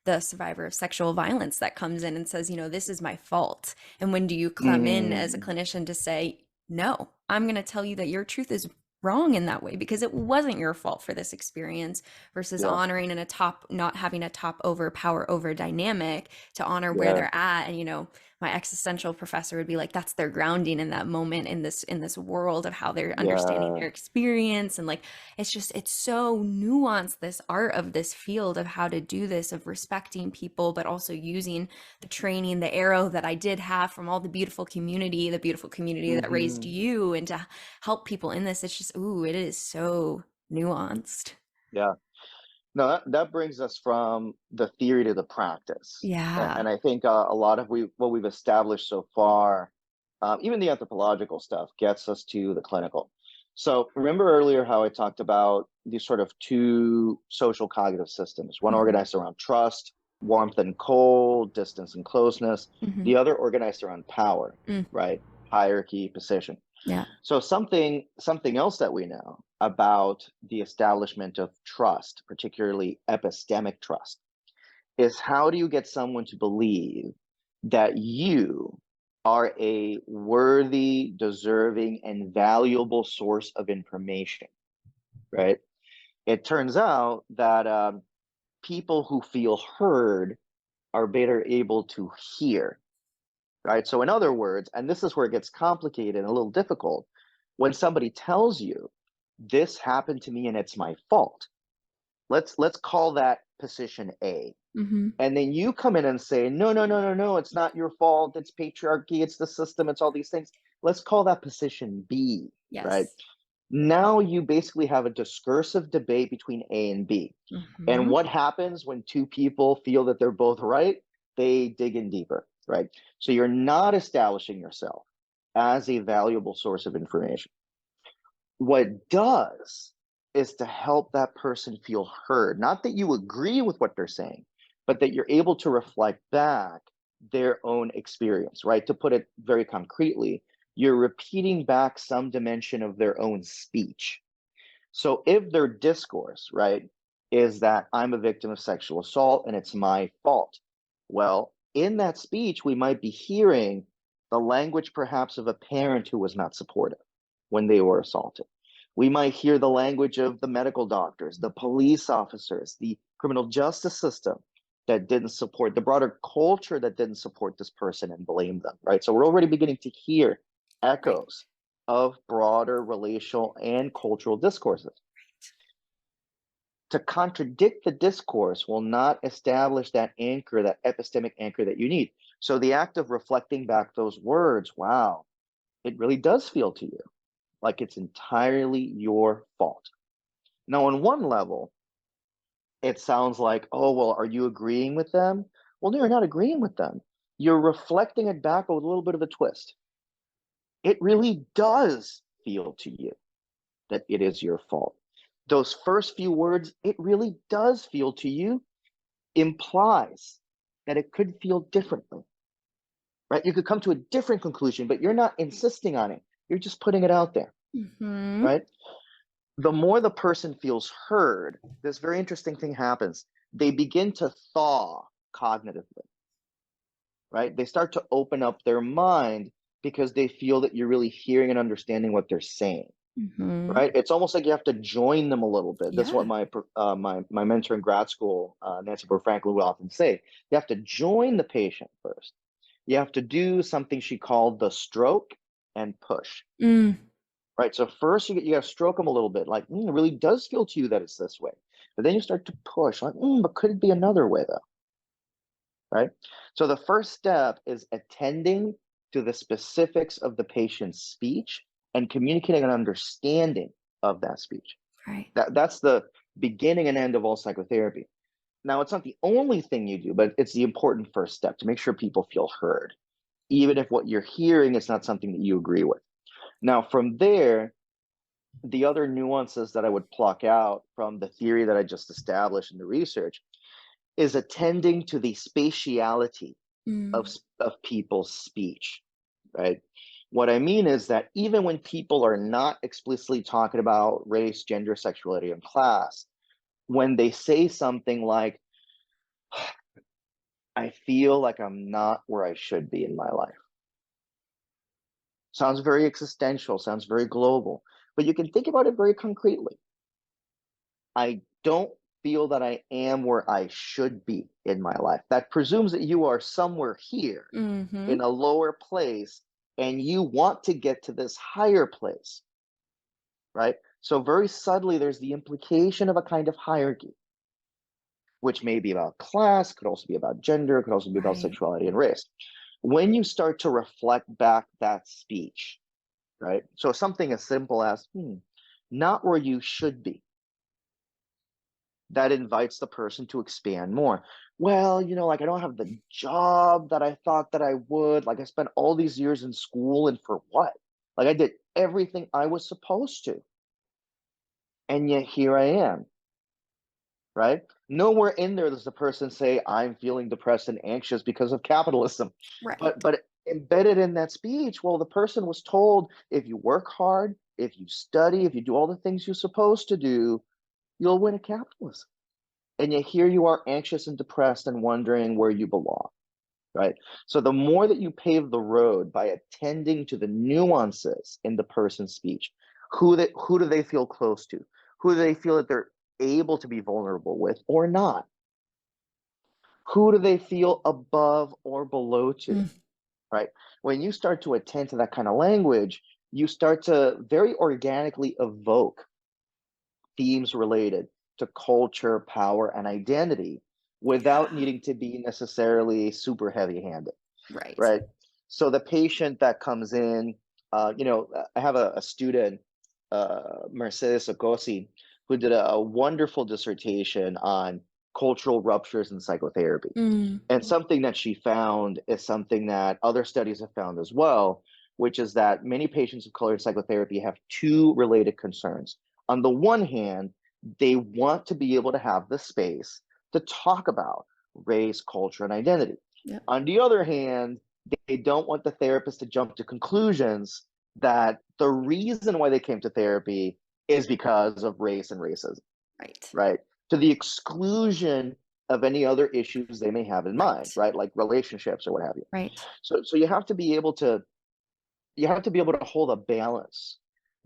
the survivor of sexual violence that comes in and says, this is my fault. And when do you come in as a Mm. clinician to say, no, I'm going to tell you that your truth is wrong in that way because it wasn't your fault for this experience, versus Yeah. honoring in a top, not having a top over power over dynamic to honor where Yeah. they're at. And my existential professor would be like, that's their grounding in that moment in this world of how they're understanding Yeah. their experience. And like it's so nuanced, this art of this field of how to do this, of respecting people but also using the training, the arrow that I did have from all the beautiful community that raised Hmm. you, and to help people in this. It's just, ooh, it is so nuanced. Yeah. No, that brings us from the theory to the practice. Yeah. And I think a lot of what we've established so far, even the anthropological stuff, gets us to the clinical. So remember earlier how I talked about these sort of two social cognitive systems, one Hmm. organized around trust, warmth and cold, distance and closeness, Hmm. the other organized around power, Mm. right? Hierarchy, position. Yeah. So something else that we know about the establishment of trust, particularly epistemic trust, is how do you get someone to believe that you are a worthy, deserving, and valuable source of information, right? It turns out that people who feel heard are better able to hear, right? So in other words, and this is where it gets complicated and a little difficult, when somebody tells you this happened to me and it's my fault, let's call that position A. Hmm. And then you come in and say, no, no, no, no, no, it's not your fault, it's patriarchy, it's the system, it's all these things. Let's call that position B, right? Yes. Now you basically have a discursive debate between A and B. And Hmm. what happens when two people feel that they're both right? They dig in deeper, right? So you're not establishing yourself as a valuable source of information. What it does is to help that person feel heard. Not that you agree with what they're saying, but that you're able to reflect back their own experience, right? To put it very concretely, you're repeating back some dimension of their own speech. So if their discourse, right, is that I'm a victim of sexual assault and it's my fault, well, in that speech, we might be hearing the language perhaps of a parent who was not supportive when they were assaulted. We might hear the language of the medical doctors, the police officers, the criminal justice system that didn't support, the broader culture that didn't support this person and blame them, right? So we're already beginning to hear Right. echoes of broader relational and cultural discourses. To contradict the discourse will not establish that anchor, that epistemic anchor that you need. So the act of reflecting back those words, wow, it really does feel to you like it's entirely your fault. Now, on one level, it sounds like, oh, well, are you agreeing with them? Well, no, you're not agreeing with them. You're reflecting it back with a little bit of a twist. It really does feel to you that it is your fault. Those first few words, it really does feel to you, implies that it could feel differently, right? You could come to a different conclusion, but you're not insisting on it. You're just putting it out there, Mm-hmm. right? The more the person feels heard, this very interesting thing happens. They begin to thaw cognitively, right? They start to open up their mind because they feel that you're really hearing and understanding what they're saying, Mm-hmm. right? It's almost like you have to join them a little bit. That's what Yeah. my mentor in grad school, Nancy Burr Franklin, would often say. You have to join the patient first. You have to do something she called the stroke and push, Mm. right? So first you got to stroke them a little bit, like it really does feel to you that it's this way, but then you start to push, like, but could it be another way though, right? So the first step is attending to the specifics of the patient's speech and communicating an understanding of that speech. Right. That's the beginning and end of all psychotherapy. Now, it's not the only thing you do, but it's the important first step to make sure people feel heard, even if what you're hearing is not something that you agree with. Now, from there, the other nuances that I would pluck out from the theory that I just established in the research is attending to the spatiality of, Mm. of people's speech, right? What I mean is that even when people are not explicitly talking about race, gender, sexuality, and class, when they say something like, I feel like I'm not where I should be in my life. Sounds very existential, sounds very global, but you can think about it very concretely. I don't feel that I am where I should be in my life. That presumes that you are somewhere here Mm-hmm. in a lower place and you want to get to this higher place, right? So, very subtly, there's the implication of a kind of hierarchy, which may be about class, could also be about gender, could also be about Right. sexuality and race. When you start to reflect back that speech, right? So, something as simple as, not where you should be, that invites the person to expand more. Well, like I don't have the job that I thought that I would. Like I spent all these years in school and for what? Like I did everything I was supposed to. And yet here I am, right? Nowhere in there does the person say, I'm feeling depressed and anxious because of capitalism. Right. But embedded in that speech, well, the person was told if you work hard, if you study, if you do all the things you're supposed to do, you'll win at capitalism. And yet here you are anxious and depressed and wondering where you belong, right? So the more that you pave the road by attending to the nuances in the person's speech, who do they feel close to, who do they feel that they're able to be vulnerable with or not, who do they feel above or below to, Mm. right? When you start to attend to that kind of language, you start to very organically evoke themes related to culture, power, and identity without Yeah. needing to be necessarily super heavy handed, Right. right? So the patient that comes in, I have a student, Mercedes Okosi, who did a wonderful dissertation on cultural ruptures in psychotherapy. Mm. And something that she found is something that other studies have found as well, which is that many patients of color in psychotherapy have two related concerns. On the one hand, they want to be able to have the space to talk about race, culture, and identity. Yep. On the other hand, they don't want the therapist to jump to conclusions that the reason why they came to therapy is because of race and racism, Right. right? To the exclusion of any other issues they may have in mind, Right. right? Like relationships or what have you. Right. So you have to be able to hold a balance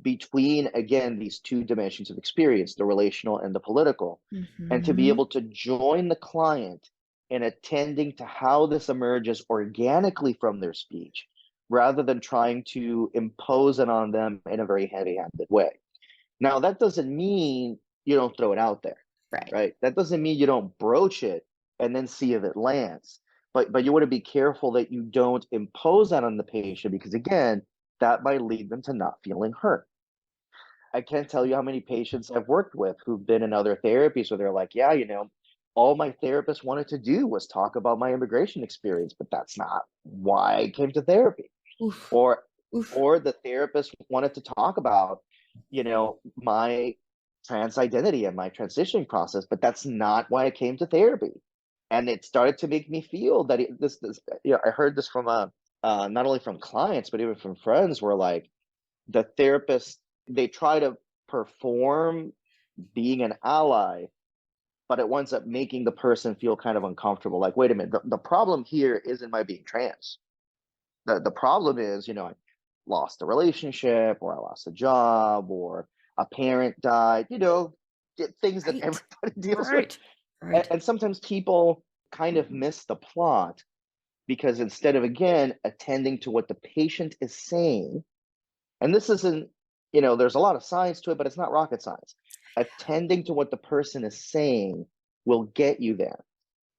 between, again, these two dimensions of experience, the relational and the political, and to be Mm-hmm. able to join the client in attending to how this emerges organically from their speech rather than trying to impose it on them in a very heavy-handed way. Now, that doesn't mean you don't throw it out there, Right. right? That doesn't mean you don't broach it and then see if it lands. But you want to be careful that you don't impose that on the patient because again, that might lead them to not feeling heard. I can't tell you how many patients I've worked with who've been in other therapies where they're like, yeah, all my therapist wanted to do was talk about my immigration experience, but that's not why I came to therapy. Oof. Or Oof. or the therapist wanted to talk about, my trans identity and my transitioning process, but that's not why I came to therapy. And it started to make me feel that I heard this from not only from clients but even from friends, where like the therapist, they try to perform being an ally, but it winds up making the person feel kind of uncomfortable. Like, wait a minute, the problem here isn't my being trans. The problem is, I lost a relationship, or I lost a job, or a parent died, things that Right. everybody deals with. Right. And, Right. and sometimes people kind of miss the plot, because instead of, again, attending to what the patient is saying, and this isn't, there's a lot of science to it, but it's not rocket science. Attending to what the person is saying will get you there,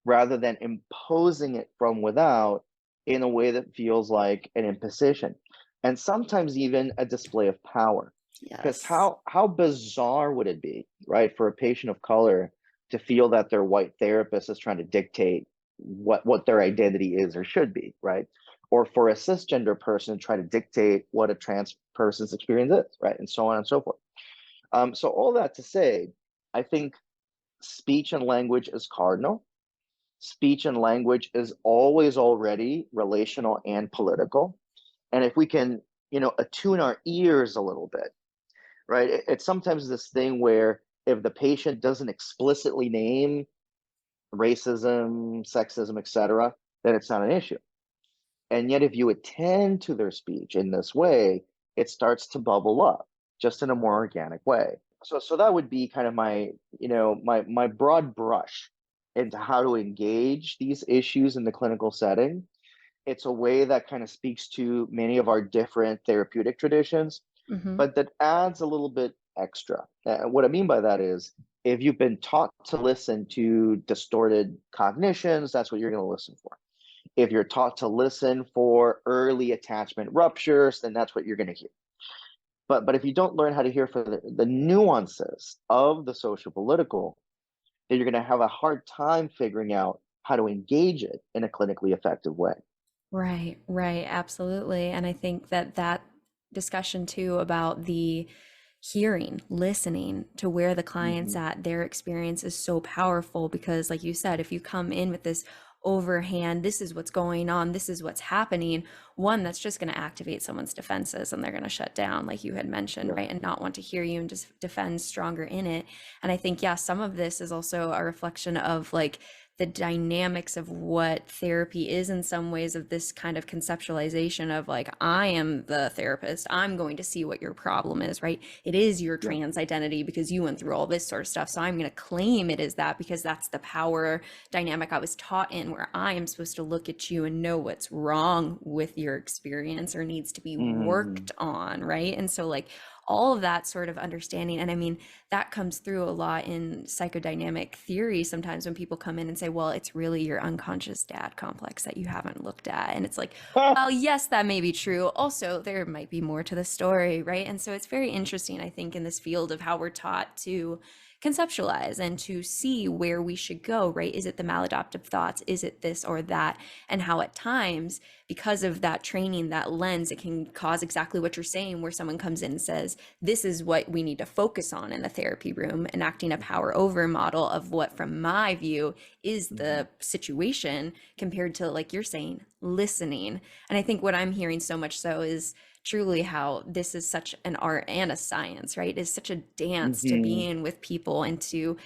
rather than imposing it from without in a way that feels like an imposition, and sometimes even a display of power. Because Yes. how bizarre would it be, right, for a patient of color to feel that their white therapist is trying to dictate what their identity is or should be, right? Or for a cisgender person to try to dictate what a trans person's experience is, right? And so on and so forth. So all that to say, I think speech and language is cardinal. Speech and language is always already relational and political. And if we can, attune our ears a little bit, right? It's sometimes this thing where if the patient doesn't explicitly name racism, sexism, etc., then it's not an issue. And yet, if you attend to their speech in this way, it starts to bubble up just in a more organic way. So that would be kind of my broad brush into how to engage these issues in the clinical setting. It's a way that kind of speaks to many of our different therapeutic traditions, Mm-hmm. but that adds a little bit extra. What I mean by that is, if you've been taught to listen to distorted cognitions, that's what you're going to listen for. If you're taught to listen for early attachment ruptures, then that's what you're going to hear. But if you don't learn how to hear for the nuances of the social political, then you're going to have a hard time figuring out how to engage it in a clinically effective way. Right, right, absolutely. And I think that that discussion too about the hearing, listening to where the client's Mm-hmm. at, their experience is so powerful because, like you said, if you come in with this overhand, this is what's going on, this is what's happening, one, that's just going to activate someone's defenses and they're going to shut down, like you had mentioned, Yeah. right? And not want to hear you and just defend stronger in it. And I think, yeah, some of this is also a reflection of like, the dynamics of what therapy is in some ways, of this kind of conceptualization of like, I am the therapist, I'm going to see what your problem is, right? It is your Yeah. trans identity because you went through all this sort of stuff, so I'm going to claim it is that because that's the power dynamic I was taught in, where I am supposed to look at you and know what's wrong with your experience or needs to be Mm-hmm. worked on, right? And so like all of that sort of understanding. And I mean, that comes through a lot in psychodynamic theory sometimes when people come in and say, well, it's really your unconscious dad complex that you haven't looked at. And it's like, well, yes, that may be true. Also, there might be more to the story, right? And so it's very interesting, I think, in this field of how we're taught to conceptualize and to see where we should go, right? Is it the maladaptive thoughts? Is it this or that? And how at times, because of that training, that lens, it can cause exactly what you're saying, where someone comes in and says, this is what we need to focus on in the therapy room, enacting a power over model of what, from my view, is Mm-hmm. the situation compared to, like you're saying, listening. And I think what I'm hearing so much so is truly how this is such an art and a science, right? It's such a dance to Mm-hmm. be in with people and to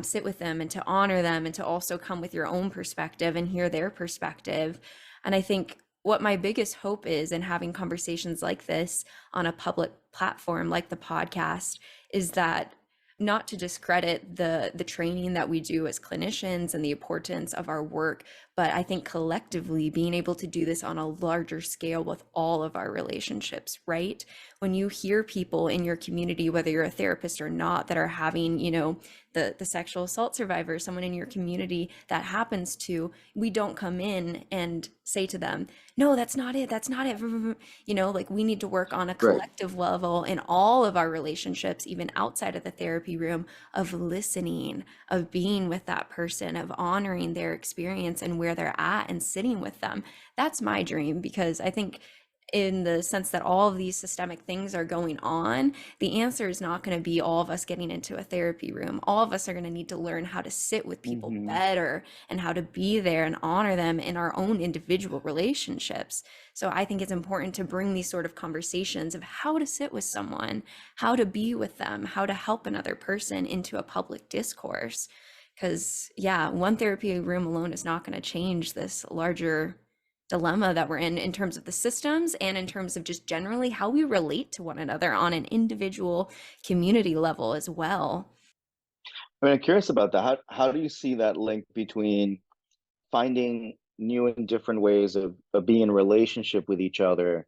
sit with them and to honor them and to also come with your own perspective and hear their perspective. And I think what my biggest hope is in having conversations like this on a public platform like the podcast is that, not to discredit the training that we do as clinicians and the importance of our work, But I think collectively being able to do this on a larger scale with all of our relationships, right? When you hear people in your community, whether you're a therapist or not, that are having, the sexual assault survivor, someone in your community that happens to, we don't come in and say to them, no, that's not it, that's not it. Like we need to work on a Right. collective level in all of our relationships, even outside of the therapy room, of listening, of being with that person, of honoring their experience and where they're at and sitting with them. That's my dream, because I think in the sense that all of these systemic things are going on, the answer is not going to be all of us getting into a therapy room. All of us are going to need to learn how to sit with people Hmm. better and how to be there and honor them in our own individual relationships. So I think it's important to bring these sort of conversations of how to sit with someone, how to be with them, how to help another person into a public discourse. Because, yeah, one therapy room alone is not going to change this larger dilemma that we're in terms of the systems and in terms of just generally how we relate to one another on an individual community level as well. I mean, I'm curious about that. How do you see that link between finding new and different ways of being in relationship with each other?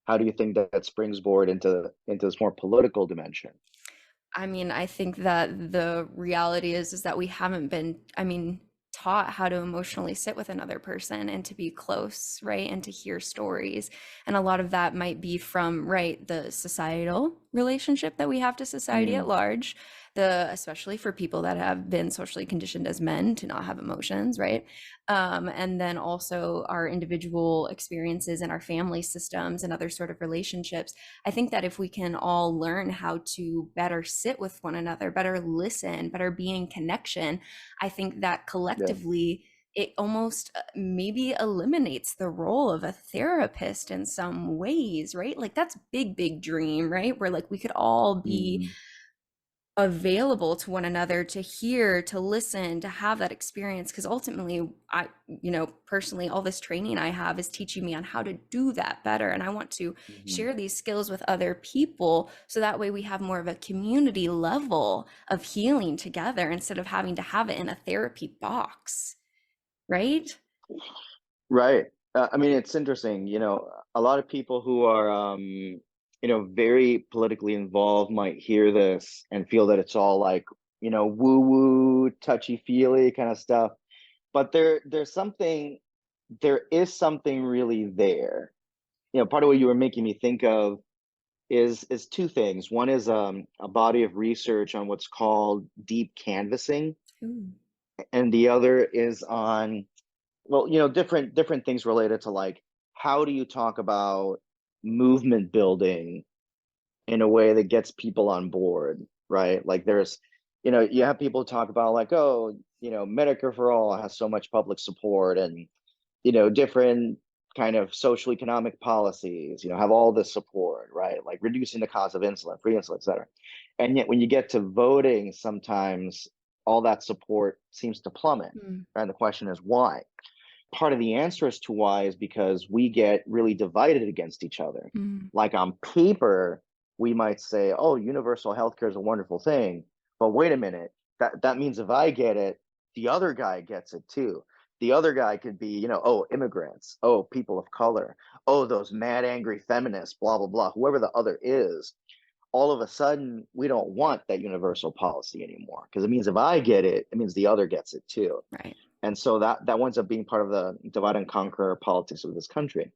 How do you think that springboard into this more political dimension? I mean, I think that the reality is that we haven't been, taught how to emotionally sit with another person and to be close, right? And to hear stories. And a lot of that might be from, right, the societal relationship that we have to society at Mm, large, especially for people that have been socially conditioned as men to not have emotions, right? And then also our individual experiences and our family systems and other sort of relationships. I think that if we can all learn how to better sit with one another, better listen, better be in connection, I think that yeah. collectively it almost maybe eliminates the role of a therapist in some ways, right? Like that's big, big dream, right? Where like we could all be Hmm. available to one another, to hear, to listen, to have that experience. Because ultimately, personally, all this training I have is teaching me on how to do that better. And I want to Hmm. share these skills with other people so that way we have more of a community level of healing together instead of having to have it in a therapy box, right? Right. I mean, it's interesting. A lot of people who are, very politically involved might hear this and feel that it's all like, woo woo, touchy feely kind of stuff. But there is something really there. Part of what you were making me think of is two things. One is a body of research on what's called deep canvassing, Ooh. and the other is on, well, different things related to, like, how do you talk about movement building in a way that gets people on board, right? Like you have people talk about, like, oh, Medicare for all has so much public support, and different kind of social economic policies, have all this support, right? Like reducing the cost of insulin, free insulin, et cetera. And yet when you get to voting, sometimes all that support seems to plummet. Mm, And the question is why? Part of the answer as to why is because we get really divided against each other. mm, Like on paper, we might say, oh, universal healthcare is a wonderful thing. But wait a minute, that means if I get it, the other guy gets it too. The other guy could be, oh, immigrants, oh, people of color, oh, those mad, angry feminists, blah, blah, blah, whoever the other is. All of a sudden, we don't want that universal policy anymore, because it means if I get it, it means the other gets it too. right. And so that winds up being part of the divide and conquer politics of this country.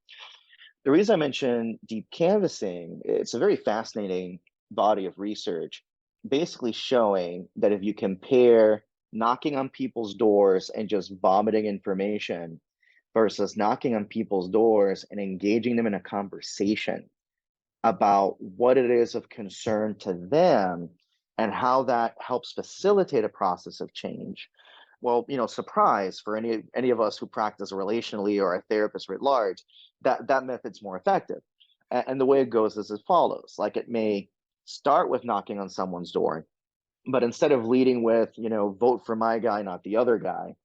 The reason I mentioned deep canvassing, it's a very fascinating body of research, basically showing that if you compare knocking on people's doors and just vomiting information versus knocking on people's doors and engaging them in a conversation about what it is of concern to them and how that helps facilitate a process of change. Well, surprise for any of us who practice relationally or a therapist writ large, that method's more effective. And the way it goes is as follows. Like, it may start with knocking on someone's door, but instead of leading with, vote for my guy, not the other guy,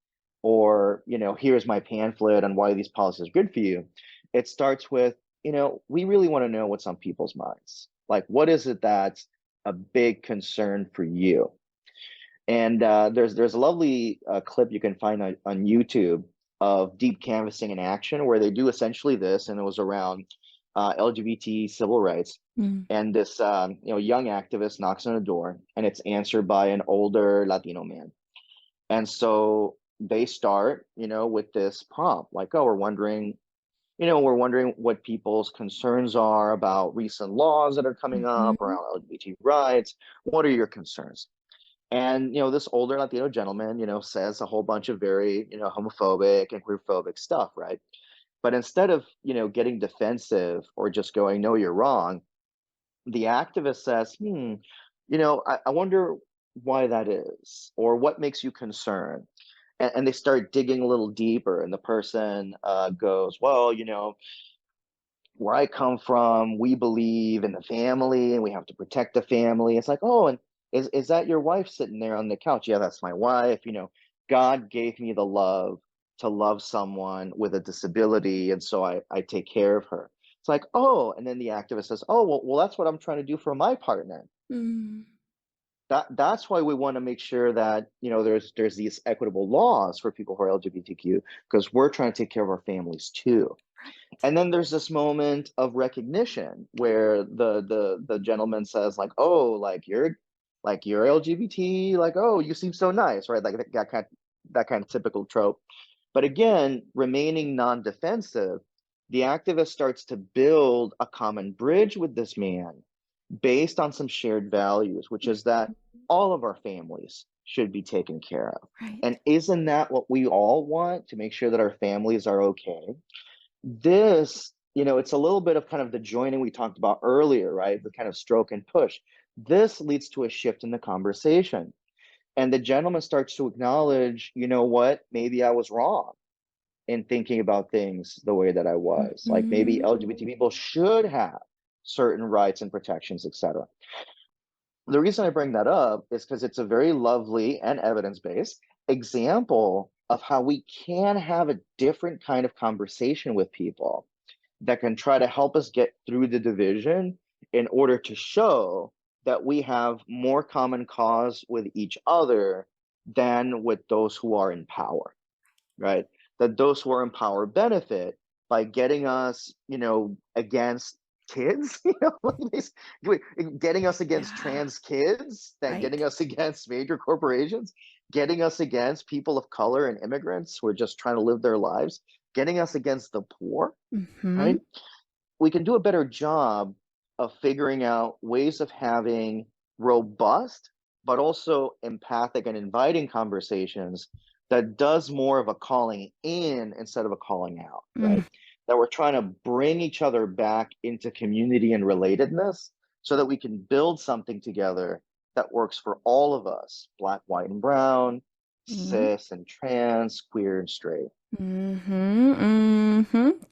or, here's my pamphlet on why these policies are good for you, it starts with, we really want to know what's on people's minds. Like, what is it that's a big concern for you? And there's a lovely clip you can find on YouTube of deep canvassing in action where they do essentially this, and it was around LGBT civil rights. Mm. And this young activist knocks on a door, and it's answered by an older Latino man. And so they start, with this prompt, like, oh, we're wondering what people's concerns are about recent laws that are coming up Mhm. around LGBT rights. What are your concerns? And this older Latino gentleman, says a whole bunch of very, homophobic and queerphobic stuff, right? But instead of, getting defensive or just going, no, you're wrong, the activist says, I wonder why that is, or what makes you concerned. And they start digging a little deeper, and the person goes, well, where I come from, we believe in the family and we have to protect the family. It's like, oh, and is that your wife sitting there on the couch? Yeah, that's my wife. God gave me the love to love someone with a disability, and so I take care of her. It's like, oh, and then the activist says, oh, well, that's what I'm trying to do for my partner. Mm. That's why we want to make sure that there's these equitable laws for people who are LGBTQ, because we're trying to take care of our families too. Right. And then there's this moment of recognition where the gentleman says, like, oh, like you're LGBT, like, oh, you seem so nice, right? Like that kind of typical trope. But again, remaining non-defensive, the activist starts to build a common bridge with this man based on some shared values, which is that all of our families should be taken care of. Right. And isn't that what we all want, to make sure that our families are okay? This, it's a little bit of kind of the joining we talked about earlier, right? The kind of stroke and push. This leads to a shift in the conversation. And the gentleman starts to acknowledge, you know what, maybe I was wrong in thinking about things the way that I was. Like maybe Mhm. LGBT people should have certain rights and protections, etc. The reason I bring that up is because it's a very lovely and evidence-based example of how we can have a different kind of conversation with people that can try to help us get through the division in order to show that we have more common cause with each other than with those who are in power, right? That those who are in power benefit by getting us, against kids, like getting us against Yeah. trans kids, that getting Right. us against major corporations, getting us against people of color and immigrants who are just trying to live their lives, getting us against the poor, Mhm. right? We can do a better job of figuring out ways of having robust but also empathic and inviting conversations that does more of a calling in instead of a calling out, Mm. right? That we're trying to bring each other back into community and relatedness so that we can build something together that works for all of us: black, white, and brown, Mhm. cis and trans, queer and straight.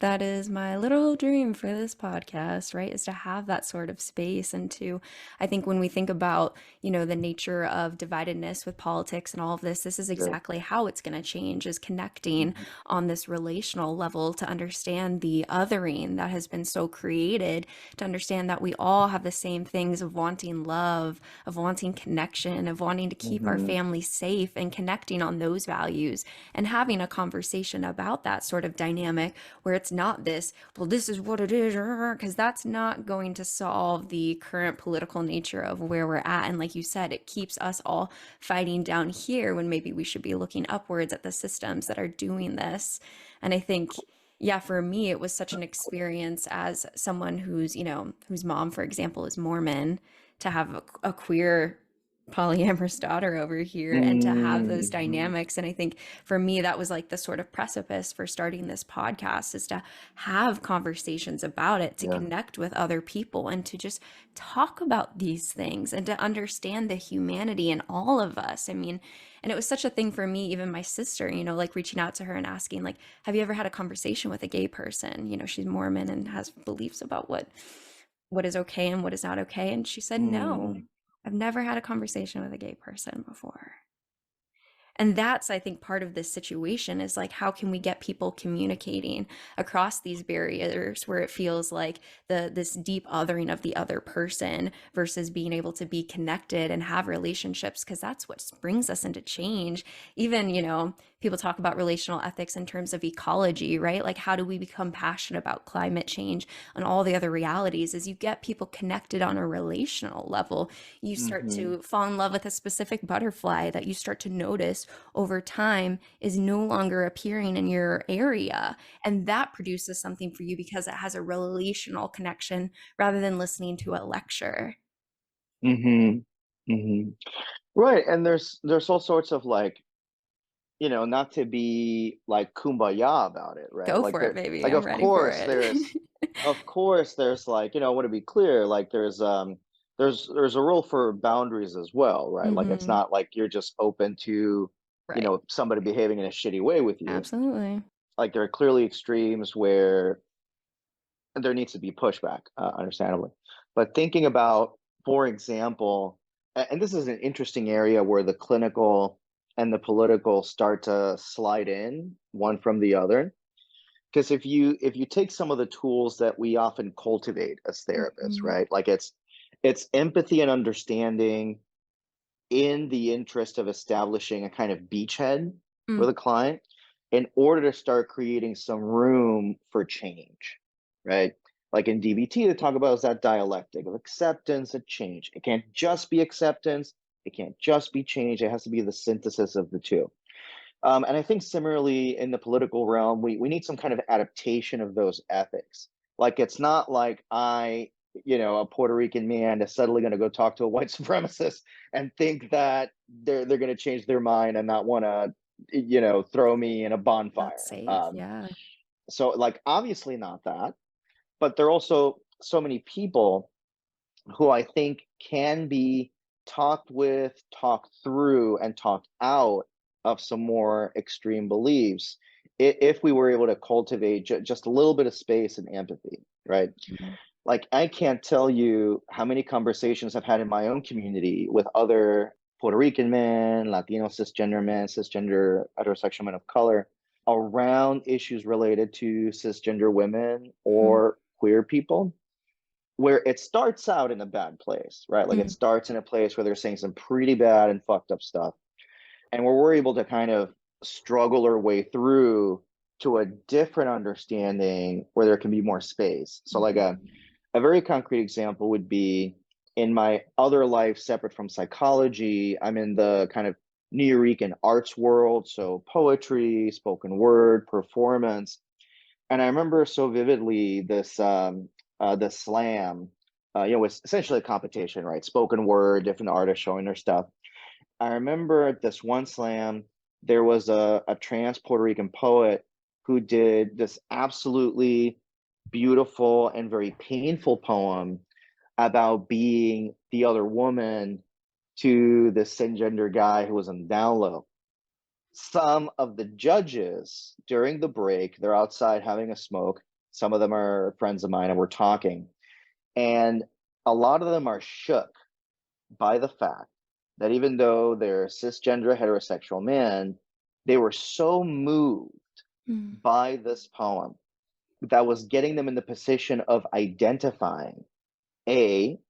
That is my little dream for this podcast, right? Is to have that sort of space and to, I think when we think about, the nature of dividedness with politics and all of this is Yeah. exactly how it's going to change, is connecting Mhm. on this relational level to understand the othering that has been so created, to understand that we all have the same things of wanting love, of wanting connection, of wanting to keep our Mhm. family safe and connecting on those values and having a conversation about that sort of dynamic where it's not this, well, this is what it is, because that's not going to solve the current political nature of where we're at. And like you said, it keeps us all fighting down here when maybe we should be looking upwards at the systems that are doing this. And I think, yeah, for me, it was such an experience as someone whose mom, for example, is Mormon, to have a queer polyamorous daughter over here and to have those Mhm. dynamics. And I think for me, that was like the sort of precipice for starting this podcast, is to have conversations about it, to Yeah. connect with other people, and to just talk about these things and to understand the humanity in all of us. I mean, and it was such a thing for me, even my sister, like reaching out to her and asking, like, have you ever had a conversation with a gay person? She's Mormon and has beliefs about what is okay and what is not okay. And she said, no, Mm. I've never had a conversation with a gay person before. And that's, I think, part of this situation, is like, how can we get people communicating across these barriers where it feels like this deep othering of the other person versus being able to be connected and have relationships, because that's what brings us into change. Even, people talk about relational ethics in terms of ecology, right? Like, how do we become passionate about climate change and all the other realities? As you get people connected on a relational level, you start Mm-hmm. to fall in love with a specific butterfly that you start to notice over time is no longer appearing in your area. And that produces something for you because it has a relational connection rather than listening to a lecture. Mm-hmm. Mm-hmm. Right. And there's all sorts of like, not to be like kumbaya about it, right? Go for it, baby. Like I'm ready for it. of course there's like, I want to be clear, like there's a role for boundaries as well, right? Like it's Hmm. not like you're just open to, Right. somebody behaving in a shitty way with you. Absolutely. Like there are clearly extremes where there needs to be pushback, understandably. But thinking about, for example, and this is an interesting area where the clinical and the political start to slide in one from the other. Because if you take some of the tools that we often cultivate as therapists, Mhm. right? Like it's empathy and understanding in the interest of establishing a kind of beachhead Mm, with a client in order to start creating some room for change, right? Like in DBT, they talk about is that dialectic of acceptance and change. It can't just be acceptance. It can't just be change. It has to be the synthesis of the two. And I think similarly in the political realm, we need some kind of adaptation of those ethics. Like it's not like a Puerto Rican man is suddenly going to go talk to a white supremacist and think that they're going to change their mind and not want to, throw me in a that's bonfire. safe. Yeah. So like obviously not that, but there are also so many people who I think can be talked with, talked through, and talked out of some more extreme beliefs if we were able to cultivate just a little bit of space and empathy, right? Mhm. Like, I can't tell you how many conversations I've had in my own community with other Puerto Rican men, Latino cisgender men, cisgender heterosexual men of color around issues related to cisgender women Mhm. or queer people where it starts out in a bad place, right? Like it Mm. starts in a place where they're saying some pretty bad and fucked up stuff. And where we're able to kind of struggle our way through to a different understanding where there can be more space. So, like Mhm. a very concrete example would be in my other life, separate from psychology, I'm in the kind of Nuyorican arts world. So, poetry, spoken word, performance. And I remember so vividly the slam, was essentially a competition, right? Spoken word, different artists showing their stuff. I remember at this one slam, there was a trans Puerto Rican poet who did this absolutely beautiful and very painful poem about being the other woman to the cisgender guy who was on the down low. Some of the judges during the break, they're outside having a smoke. Some of them are friends of mine, and we're talking. And a lot of them are shook by the fact that even though they're cisgender heterosexual men, they were so moved Mm. by this poem that was getting them in the position of identifying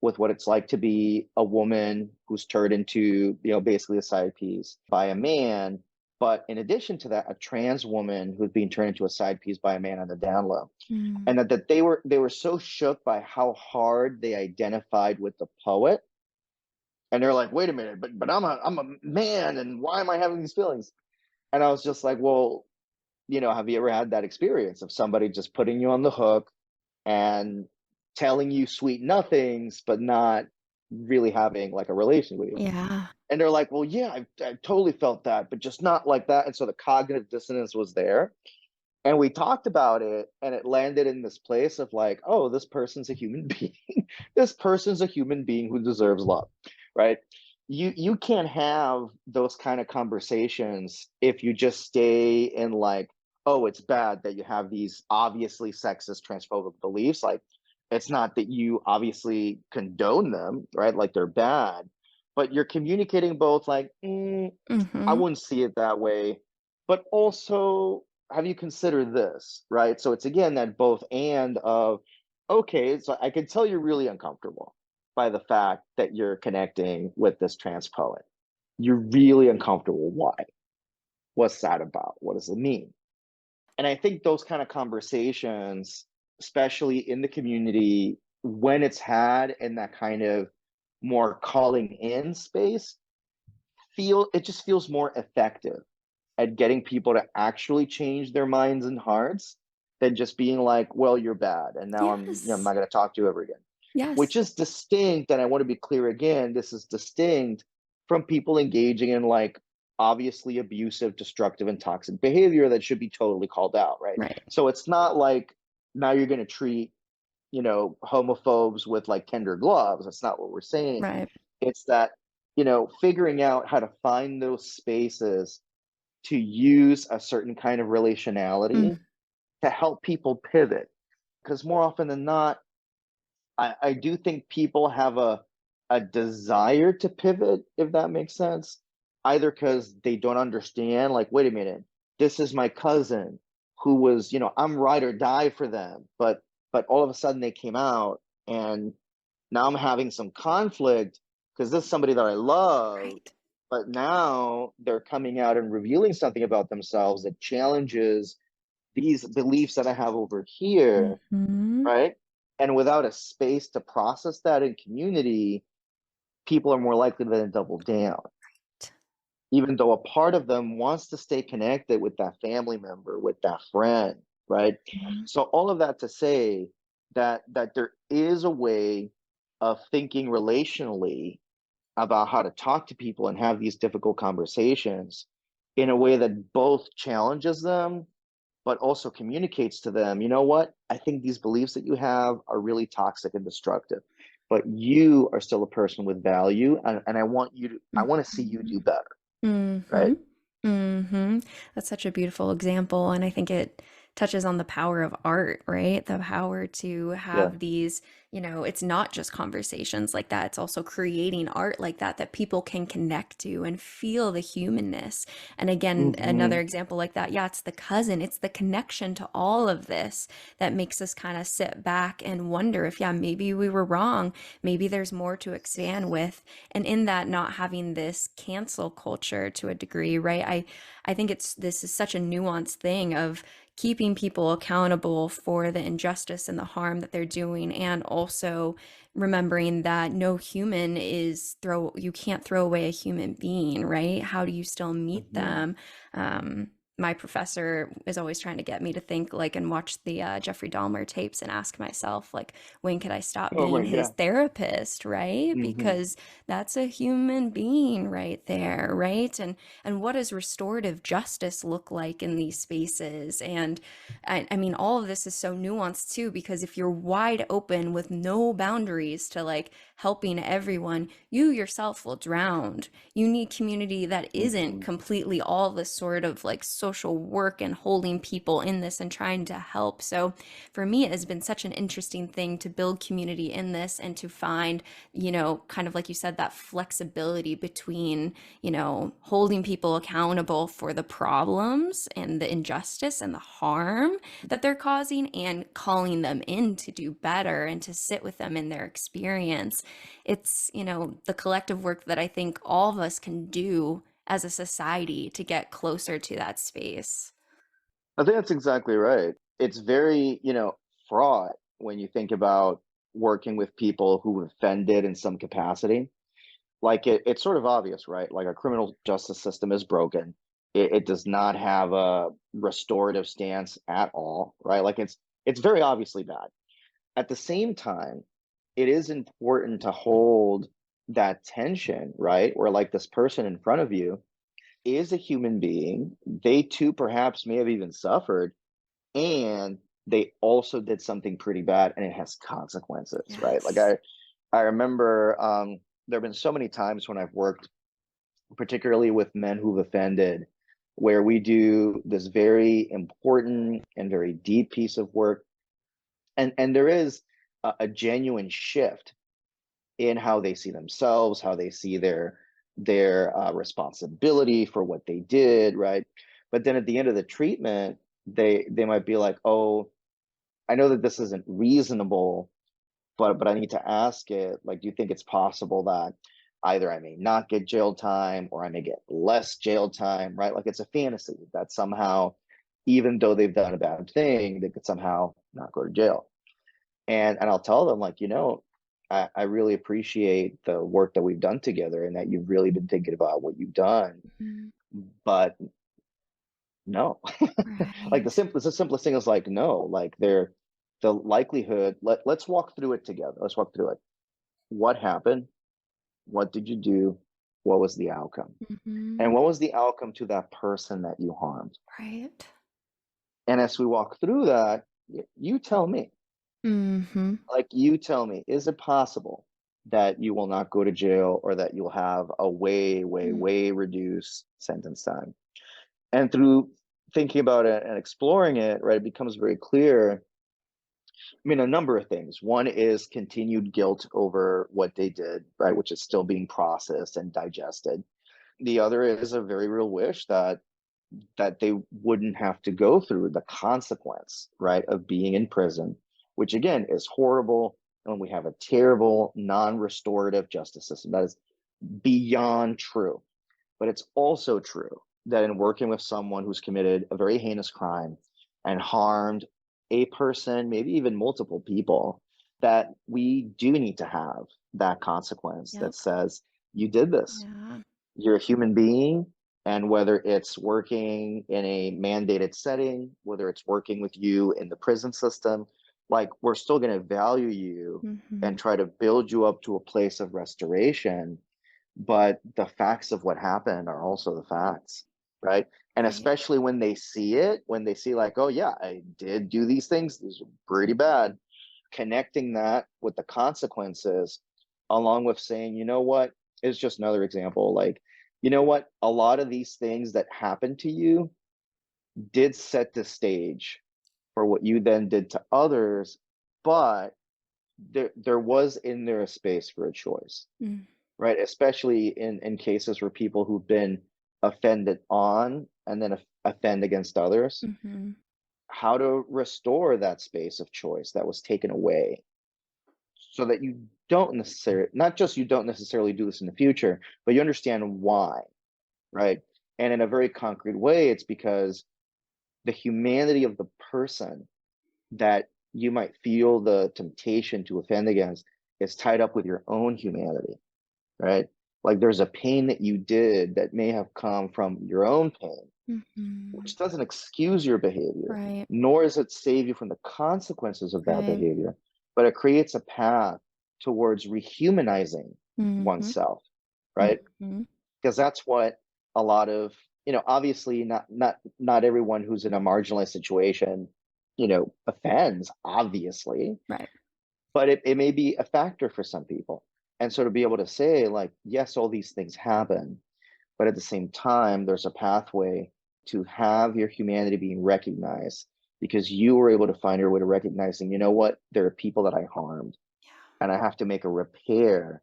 with what it's like to be a woman who's turned into, basically a side piece by a man, but in addition to that, a trans woman who's being turned into a side piece by a man on the down low. Mm. And that they were so shook by how hard they identified with the poet. And they're like, wait a minute, but I'm a man, and why am I having these feelings? And I was just like, well, have you ever had that experience of somebody just putting you on the hook and telling you sweet nothings, but not really having like a relation with you? Yeah. And they're like, well, yeah, I've totally felt that, but just not like that. And so the cognitive dissonance was there. And we talked about it, and it landed in this place of like, oh, this person's a human being. This person's a human being who deserves love, right? You can't have those kind of conversations if you just stay in like, oh, it's bad that you have these obviously sexist transphobic beliefs. Like, it's not that you obviously condone them, right? Like they're bad, but you're communicating both like, I Mhm. wouldn't see it that way, but also have you considered this, right? So it's again that both and of, okay, so I can tell you're really uncomfortable by the fact that you're connecting with this trans poet. You're really uncomfortable. Why? What's that about? What does it mean? And I think those kind of conversations, especially in the community, when it's had in that kind of more calling in space, it just feels more effective at getting people to actually change their minds and hearts than just being like, well, you're bad. And now I'm Yes. not going to talk to you ever again, which Yes. is distinct. And I want to be clear again, this is distinct from people engaging in like obviously abusive, destructive, and toxic behavior that should be totally called out, right? Right. So it's not like now you're going to treat, homophobes with like tender gloves. That's not what we're saying. Right. It's that, figuring out how to find those spaces to use a certain kind of Mm. relationality to help people pivot. Because more often than not, I do think people have a desire to pivot, if that makes sense, either because they don't understand, like, wait a minute, this is my cousin who was, I'm ride or die for them, but all of a sudden they came out and now I'm having some conflict because this is somebody that I love, Right. but now they're coming out and revealing something about themselves that challenges these beliefs that I have over here, Mhm. right? And without a space to process that in community, people are more likely to then double down, even though a part of them wants to stay connected with that family member, with that friend, right? Mhm. So all of that to say that there is a way of thinking relationally about how to talk to people and have these difficult conversations in a way that both challenges them but also communicates to them, you know what? I think these beliefs that you have are really toxic and destructive, but you are still a person with value, and I want to see you do Mhm. better, right? Mhm. Mhm. That's such a beautiful example, and I think it touches on the power of art, right? The power to Yeah. have these, it's not just conversations like that, it's also creating art like that that people can connect to and feel the humanness. And again, another Hmm. example like that, yeah, it's the cousin, it's the connection to all of this that makes us kind of sit back and wonder if, yeah, maybe we were wrong, maybe there's more to expand with. And in that, not having this cancel culture to a degree, right? I think this is such a nuanced thing of keeping people accountable for the injustice and the harm that they're doing, and also remembering that no human is throw you can't throw away a human being, right? How do you still meet Hmm. them? My professor is always trying to get me to think like and watch the Jeffrey Dahmer tapes and ask myself like, when could I stop Oh being my his God. therapist, right? Hmm. Because that's a human being right there, right? And what does restorative justice look like in these spaces? And I mean, all of this is so nuanced too, because if you're wide open with no boundaries to like helping everyone, you yourself will drown. You need community that isn't Hmm. completely all this sort of like social work and holding people in this and trying to help. So for me, it has been such an interesting thing to build community in this and to find, kind of like you said, that flexibility between, holding people accountable for the problems and the injustice and the harm that they're causing and calling them in to do better and to sit with them in their experience. It's, the collective work that I think all of us can do as a society to get closer to that space. I think that's exactly right. It's very, fraught when you think about working with people who offended in some capacity. Like it's sort of obvious, right? Like our criminal justice system is broken. It does not have a restorative stance at all, right? Like it's very obviously bad. At the same time, it is important to hold that tension, right? Where like this person in front of you is a human being. They too perhaps may have even suffered, and they also did something pretty bad and it has consequences, right? Like Yes. I remember there have been so many times when I've worked particularly with men who've offended, where we do this very important and very deep piece of work, and there is a genuine shift in how they see themselves, how they see their responsibility for what they did, right? But then at the end of the treatment, they might be like, "Oh, I know that this isn't reasonable, but I need to ask it. Like, do you think it's possible that either I may not get jail time or I may get less jail time, right? Like it's a fantasy that somehow, even though they've done a bad thing, they could somehow not go to jail. And I'll tell them like, I really appreciate the work that we've done together and that you've really been thinking about what you've done. Mhm. But no, like Right. the simplest thing is like no, like the likelihood. Let's walk through it together. Let's walk through it. What happened? What did you do? What was the outcome? And Mhm. what was the outcome to that person that you harmed? Right. And as we walk through that, you tell me, Mhm. like, you tell me, is it possible that you will not go to jail or that you'll have a way, way, Mm. way reduced sentence time? And through thinking about it and exploring it, right, it becomes very clear. I mean, a number of things. One is continued guilt over what they did, right, which is still being processed and digested. The other is a very real wish that they wouldn't have to go through the consequence, right, of being in prison, which again is horrible. And we have a terrible non-restorative justice system. That is beyond true. But it's also true that in working with someone who's committed a very heinous crime and harmed a person, maybe even multiple people, that we do need to have that consequence that Yep. says, you did this, Yeah. you're a human being. And whether it's working in a mandated setting, whether it's working with you in the prison system, like we're still going to value you and Mhm. try to build you up to a place of restoration. But the facts of what happened are also the facts, right? And Right. especially when they see it, when they see like, oh yeah, I did do these things, these are pretty bad, connecting that with the consequences, along with saying, you know what, is just another example. Like, you know what, a lot of these things that happened to you did set the stage for what you then did to others, but there was in there a space for a choice, Mm. right? Especially in cases where people who've been offended on and then offend against others, Mhm. how to restore that space of choice that was taken away so that you don't necessarily, not just you don't necessarily do this in the future, but you understand why, right? And in a very concrete way, it's because the humanity of the person that you might feel the temptation to offend against is tied up with your own humanity, right? Like there's a pain that you did that may have come from your own pain, Mhm. which doesn't excuse your behavior, Right. nor does it save you from the consequences of that Right. behavior, but it creates a path towards rehumanizing Mhm. oneself, right? Mhm. Because that's what a lot of, obviously not everyone who's in a marginalized situation, offends, obviously, Right. but it may be a factor for some people. And so to be able to say, like, yes, all these things happen, but at the same time, there's a pathway to have your humanity being recognized because you were able to find your way to recognizing, you know what, there are people that I harmed and I have to make a repair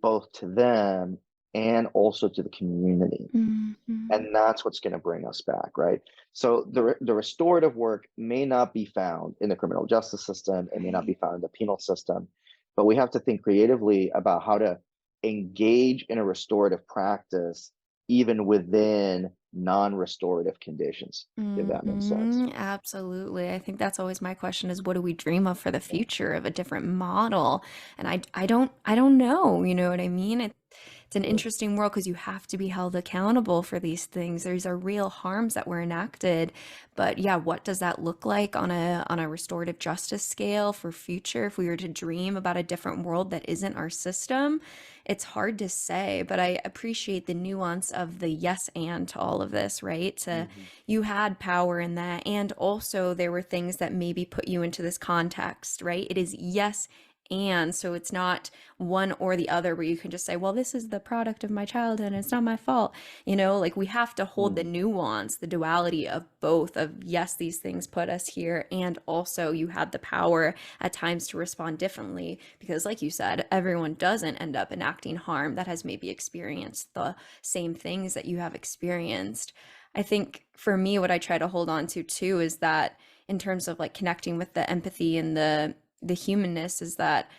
both to them and also to the community. Mhm. And that's what's going to bring us back, right? So the restorative work may not be found in the criminal justice system, it may not be Right. found in the penal system, but we have to think creatively about how to engage in a restorative practice even within non-restorative conditions, if that makes sense. Absolutely. I think that's always my question is what do we dream of for the future of a different model? And I don't know, you know what I mean? It's an Sure. interesting world because you have to be held accountable for these things. These are real harms that were enacted. But yeah, what does that look like on a restorative justice scale for future if we were to dream about a different world that isn't our system? It's hard to say, but I appreciate the nuance of the yes and to all of this, right? To Mhm. you had power in that. And also, there were things that maybe put you into this context, right? It is yes. And so it's not one or the other where you can just say, well, this is the product of my childhood and it's not my fault. You know, like we have to hold the Mm. nuance, the duality of both of yes, these things put us here. And also you had the power at times to respond differently because like you said, everyone doesn't end up enacting harm that has maybe experienced the same things that you have experienced. I think for me, what I try to hold on to too is that in terms of like connecting with the empathy and the humanness is that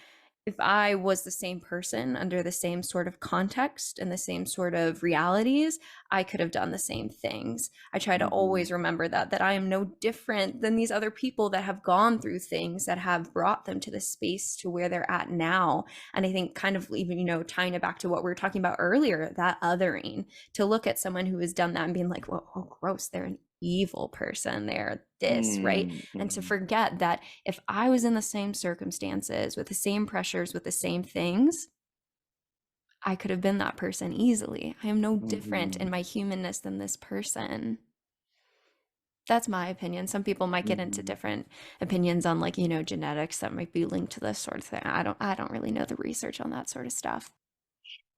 if I was the same person under the same sort of context and the same sort of realities, I could have done the same things. I try to Mm-hmm. always remember that I am no different than these other people that have gone through things that have brought them to the space to where they're at now. And I think kind of even, tying it back to what we were talking about earlier, that othering, to look at someone who has done that and being like, well, oh, gross, they're an evil person, they're this, right? And to Mm-hmm. forget that if I was in the same circumstances with the same pressures, with the same things, I could have been that person easily. I am no different Mm-hmm. in my humanness than this person. That's my opinion. Some people might get into Mm-hmm. different opinions on, like, genetics that might be linked to this sort of thing. I don't really know the research on that sort of stuff.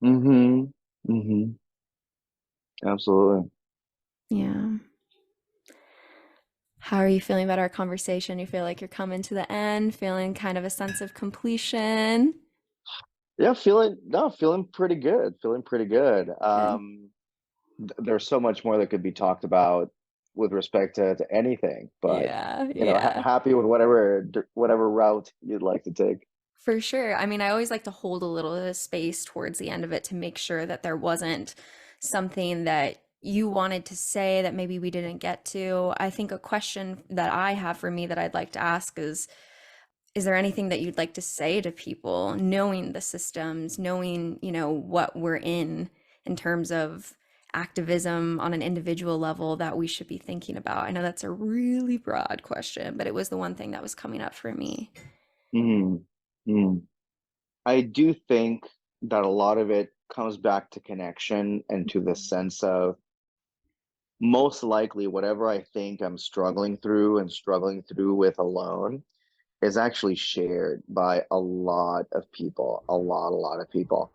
Mm-hmm. Mm-hmm. Absolutely. Yeah. How are you feeling about our conversation? You feel like you're coming to the end, feeling kind of a sense of completion? Yeah, feeling pretty good. Feeling pretty good. Good. There's so much more that could be talked about with respect to anything, but Yeah, yeah. happy with whatever route you'd like to take. For sure. I mean, I always like to hold a little bit of space towards the end of it to make sure that there wasn't something that you wanted to say that maybe we didn't get to. I think a question that I have for me that I'd like to ask is there anything that you'd like to say to people, knowing the systems, knowing, what we're in terms of activism on an individual level that we should be thinking about? I know that's a really broad question, but it was the one thing that was coming up for me. Mm, mm. I do think that a lot of it comes back to connection and to the sense of most likely whatever I think I'm struggling through with alone is actually shared by a lot of people, a lot of people.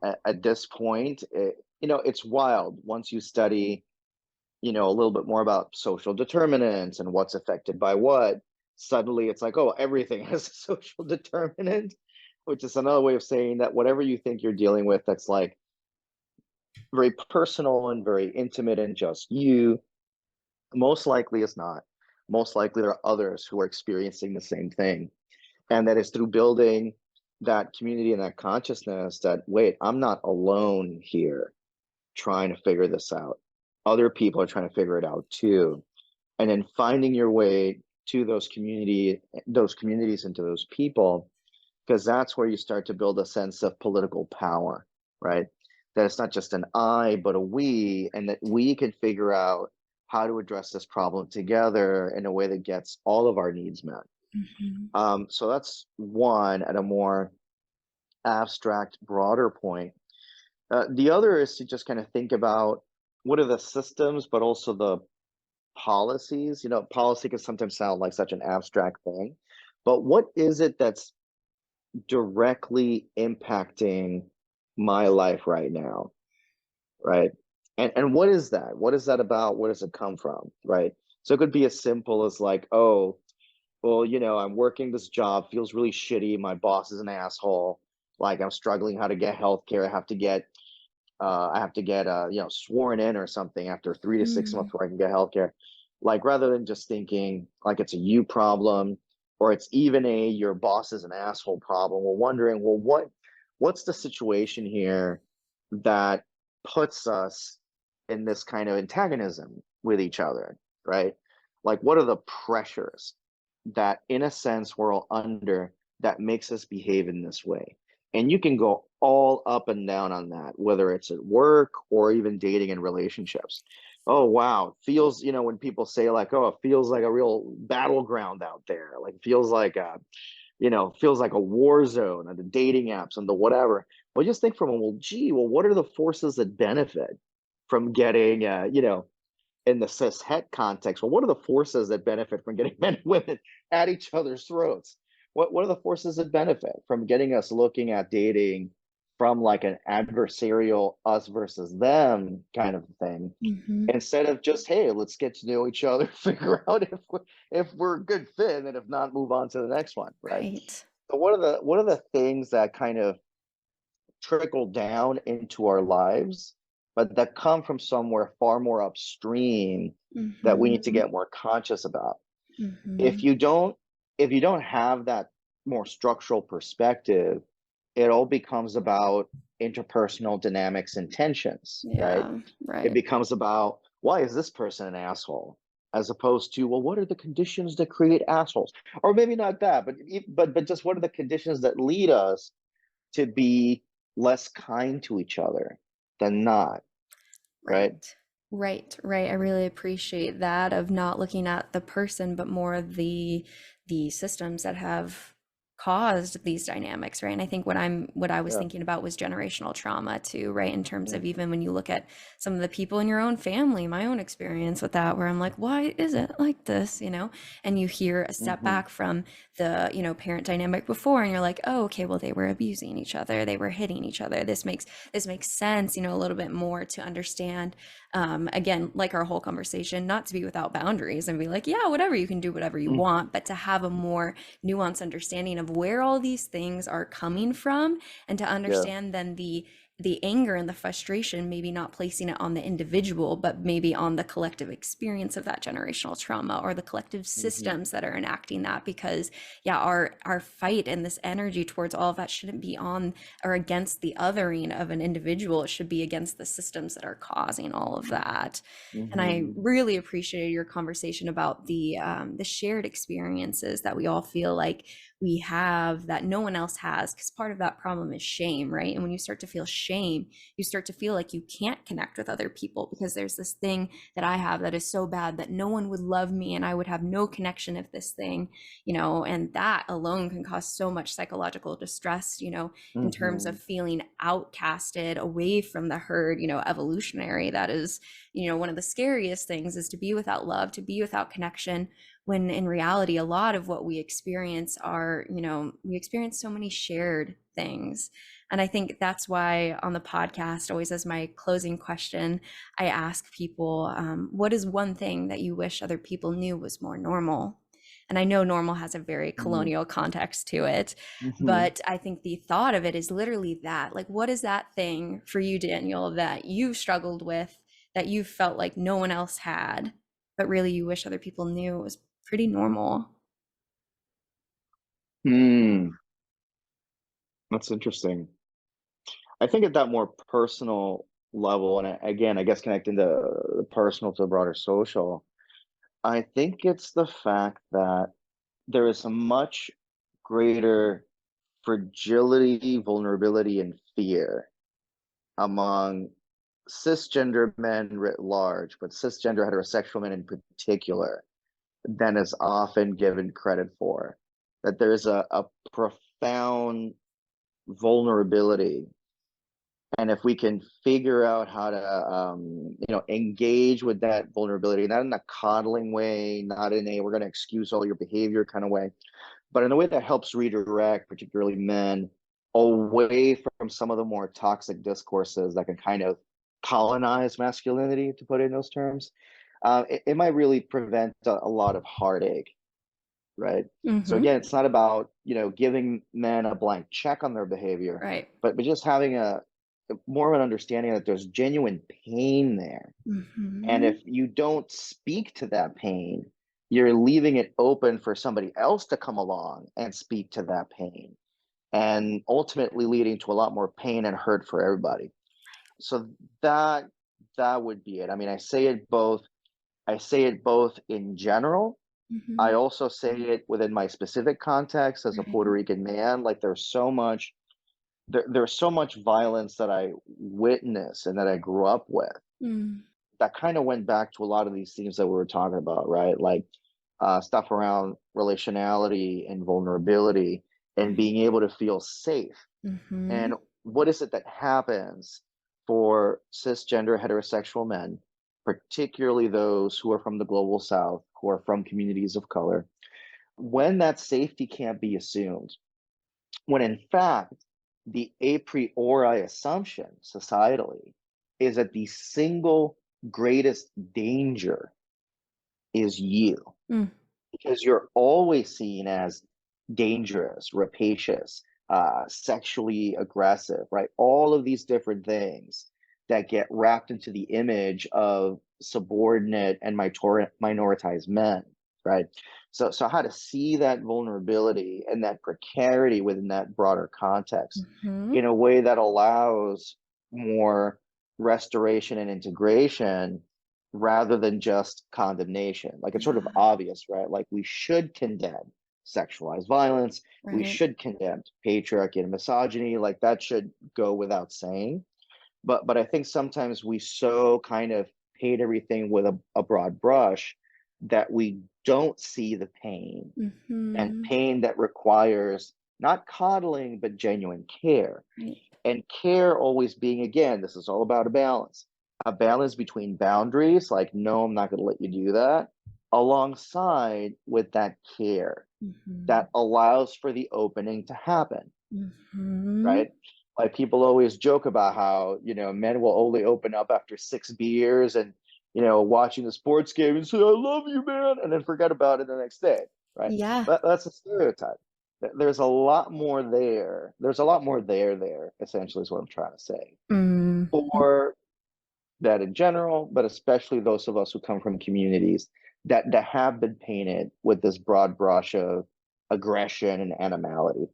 At this point, it's wild once you study, a little bit more about social determinants and what's affected by what. Suddenly it's like, oh, everything has a social determinant, which is another way of saying that whatever you think you're dealing with that's like very personal and very intimate and just you, most likely is not. Most likely there are others who are experiencing the same thing. And that is through building that community and that consciousness that, wait, I'm not alone here trying to figure this out. Other people are trying to figure it out too. And then finding your way to those communities and to those people, because that's where you start to build a sense of political power, right? That it's not just an I, but a we, and that we can figure out how to address this problem together in a way that gets all of our needs met. Mhm. So that's one at a more abstract, broader point. The other is to just kind of think about what are the systems, but also the policies. Policy can sometimes sound like such an abstract thing, but what is it that's directly impacting my life right now, right? And what is that? What is that about? Where does it come from, right? So it could be as simple as like, oh, well, I'm working this job, feels really shitty. My boss is an asshole. Like I'm struggling how to get healthcare. I have to get sworn in or something after 3 to 6 months Mm. where I can get healthcare. Like rather than just thinking like it's a you problem or it's even a your boss is an asshole problem, we're wondering, well, what's the situation here that puts us in this kind of antagonism with each other, right? Like what are the pressures that in a sense we're all under that makes us behave in this way? And you can go all up and down on that, whether it's at work or even dating and relationships. Oh, wow. Feels, when people say like, oh, it feels like a real battleground out there. Like feels like a war zone on the dating apps and the whatever. Well, just think from, well, gee, well, what are the forces that benefit from getting, in the cis het context, well, what are the forces that benefit from getting men and women at each other's throats? What are the forces that benefit from getting us looking at dating from like an adversarial us versus them kind of thing, Mhm. instead of just, hey, let's get to know each other, figure out if we're a good fit, and if not, move on to the next one, right? Right. So what are the things that kind of trickle down into our lives, but that come from somewhere far more upstream that we need to Mhm. get more conscious about. If Mhm. you don't, if you don't have that more structural perspective, it all becomes about interpersonal dynamics and tensions, right? Yeah, It right. becomes about, why is this person an asshole? As opposed to, well, what are the conditions that create assholes? Or maybe not that, but just what are the conditions that lead us to be less kind to each other than not, right? Right. Right, right. I really appreciate that of not looking at the person, but more the systems that have caused these dynamics, right? And I think what I was Yeah. thinking about was generational trauma too, right? In terms of Mm-hmm. even when you look at some of the people in your own family, my own experience with that, where I'm like, why is it like this, you know? And you hear a step Mm-hmm. back from the, parent dynamic before, and you're like, oh, okay, well, they were abusing each other, they were hitting each other. This makes sense, a little bit more to understand, again, like our whole conversation, not to be without boundaries and be like, yeah, whatever, you can do whatever you Mm-hmm. want, but to have a more nuanced understanding of where all these things are coming from, and to Yeah. understand then the anger and the frustration, maybe not placing it on the individual, but maybe on the collective experience of that generational trauma or the collective Mm-hmm. systems that are enacting that. Because yeah, our fight and this energy towards all of that shouldn't be on or against the othering of an individual. It should be against the systems that are causing all of that. And I Mm-hmm. really appreciated your conversation about the shared experiences that we all feel like we have that no one else has, because part of that problem is shame, right? And when you start to feel shame, you start to feel like you can't connect with other people because there's this thing that I have that is so bad that no one would love me and I would have no connection if this thing, and that alone can cause so much psychological distress, in terms Mm-hmm. of feeling outcasted away from the herd, evolutionary. That is, one of the scariest things is to be without love, to be without connection, when in reality, a lot of what we experience are, we experience so many shared things. And I think that's why on the podcast, always as my closing question, I ask people, what is one thing that you wish other people knew was more normal? And I know normal has a very colonial context to it, Mm-hmm. but I think the thought of it is literally that. Like, what is that thing for you, Daniel, that you've struggled with, that you felt like no one else had, but really you wish other people knew it was pretty normal? Hmm. That's interesting. I think at that more personal level, and again, I guess connecting the personal to the broader social, I think it's the fact that there is a much greater fragility, vulnerability, and fear among cisgender men writ large, but cisgender heterosexual men in particular, than is often given credit for. That there's a profound vulnerability, and if we can figure out how to engage with that vulnerability, not in a coddling way, not in a we're going to excuse all your behavior kind of way, but in a way that helps redirect particularly men away from some of the more toxic discourses that can kind of colonize masculinity, to put it in those terms, it might really prevent a lot of heartache, right? So Mm-hmm. again, it's not about giving men a blank check on their behavior, Right. but just having a more of an understanding that there's genuine pain there, and Mm-hmm. if you don't speak to that pain, you're leaving it open for somebody else to come along and speak to that pain, and ultimately leading to a lot more pain and hurt for everybody. So that that would be it. I mean, I say it both in general. I Mm-hmm. also say it within my specific context as a Puerto Right. Rican man. Like there's so much violence that I witnessed and that I grew up with Mm. that kind of went back to a lot of these themes that we were talking about, right? Like stuff around relationality and vulnerability and Right. being able to feel safe. Mm-hmm. And what is it that happens for cisgender heterosexual men, particularly those who are from the global south, who are from communities of color, when that safety can't be assumed, when in fact the a priori assumption societally is that the single greatest danger is you, Mm. because you're always seen as dangerous, rapacious, sexually aggressive, right? All of these different things that get wrapped into the image of subordinate and minoritized men. right? So how to see that vulnerability and that precarity within that broader context Hmm. in a way that allows more restoration and integration rather than just condemnation. Like it's sort of Yeah. obvious, right? Like we should condemn sexualized violence, we Right. should condemn patriarchy and misogyny, like that should go without saying. But I think sometimes we so kind of paint everything with a broad brush that we don't see the pain, and Hmm. pain that requires not coddling but genuine care. Right. And care always being, again, this is all about a balance between boundaries, like no, I'm not going to let you do that, alongside with that care Hmm. that allows for the opening to happen, Hmm. right? Like people always joke about how, men will only open up after 6 beers and, watching the sports game and say, I love you, man, and then forget about it the next day, right? Yeah. That's a stereotype. There's a lot more there. There's a lot more there, essentially, is what I'm trying to say. Hmm. For that in general, but especially those of us who come from communities that have been painted with this broad brush of aggression and animality.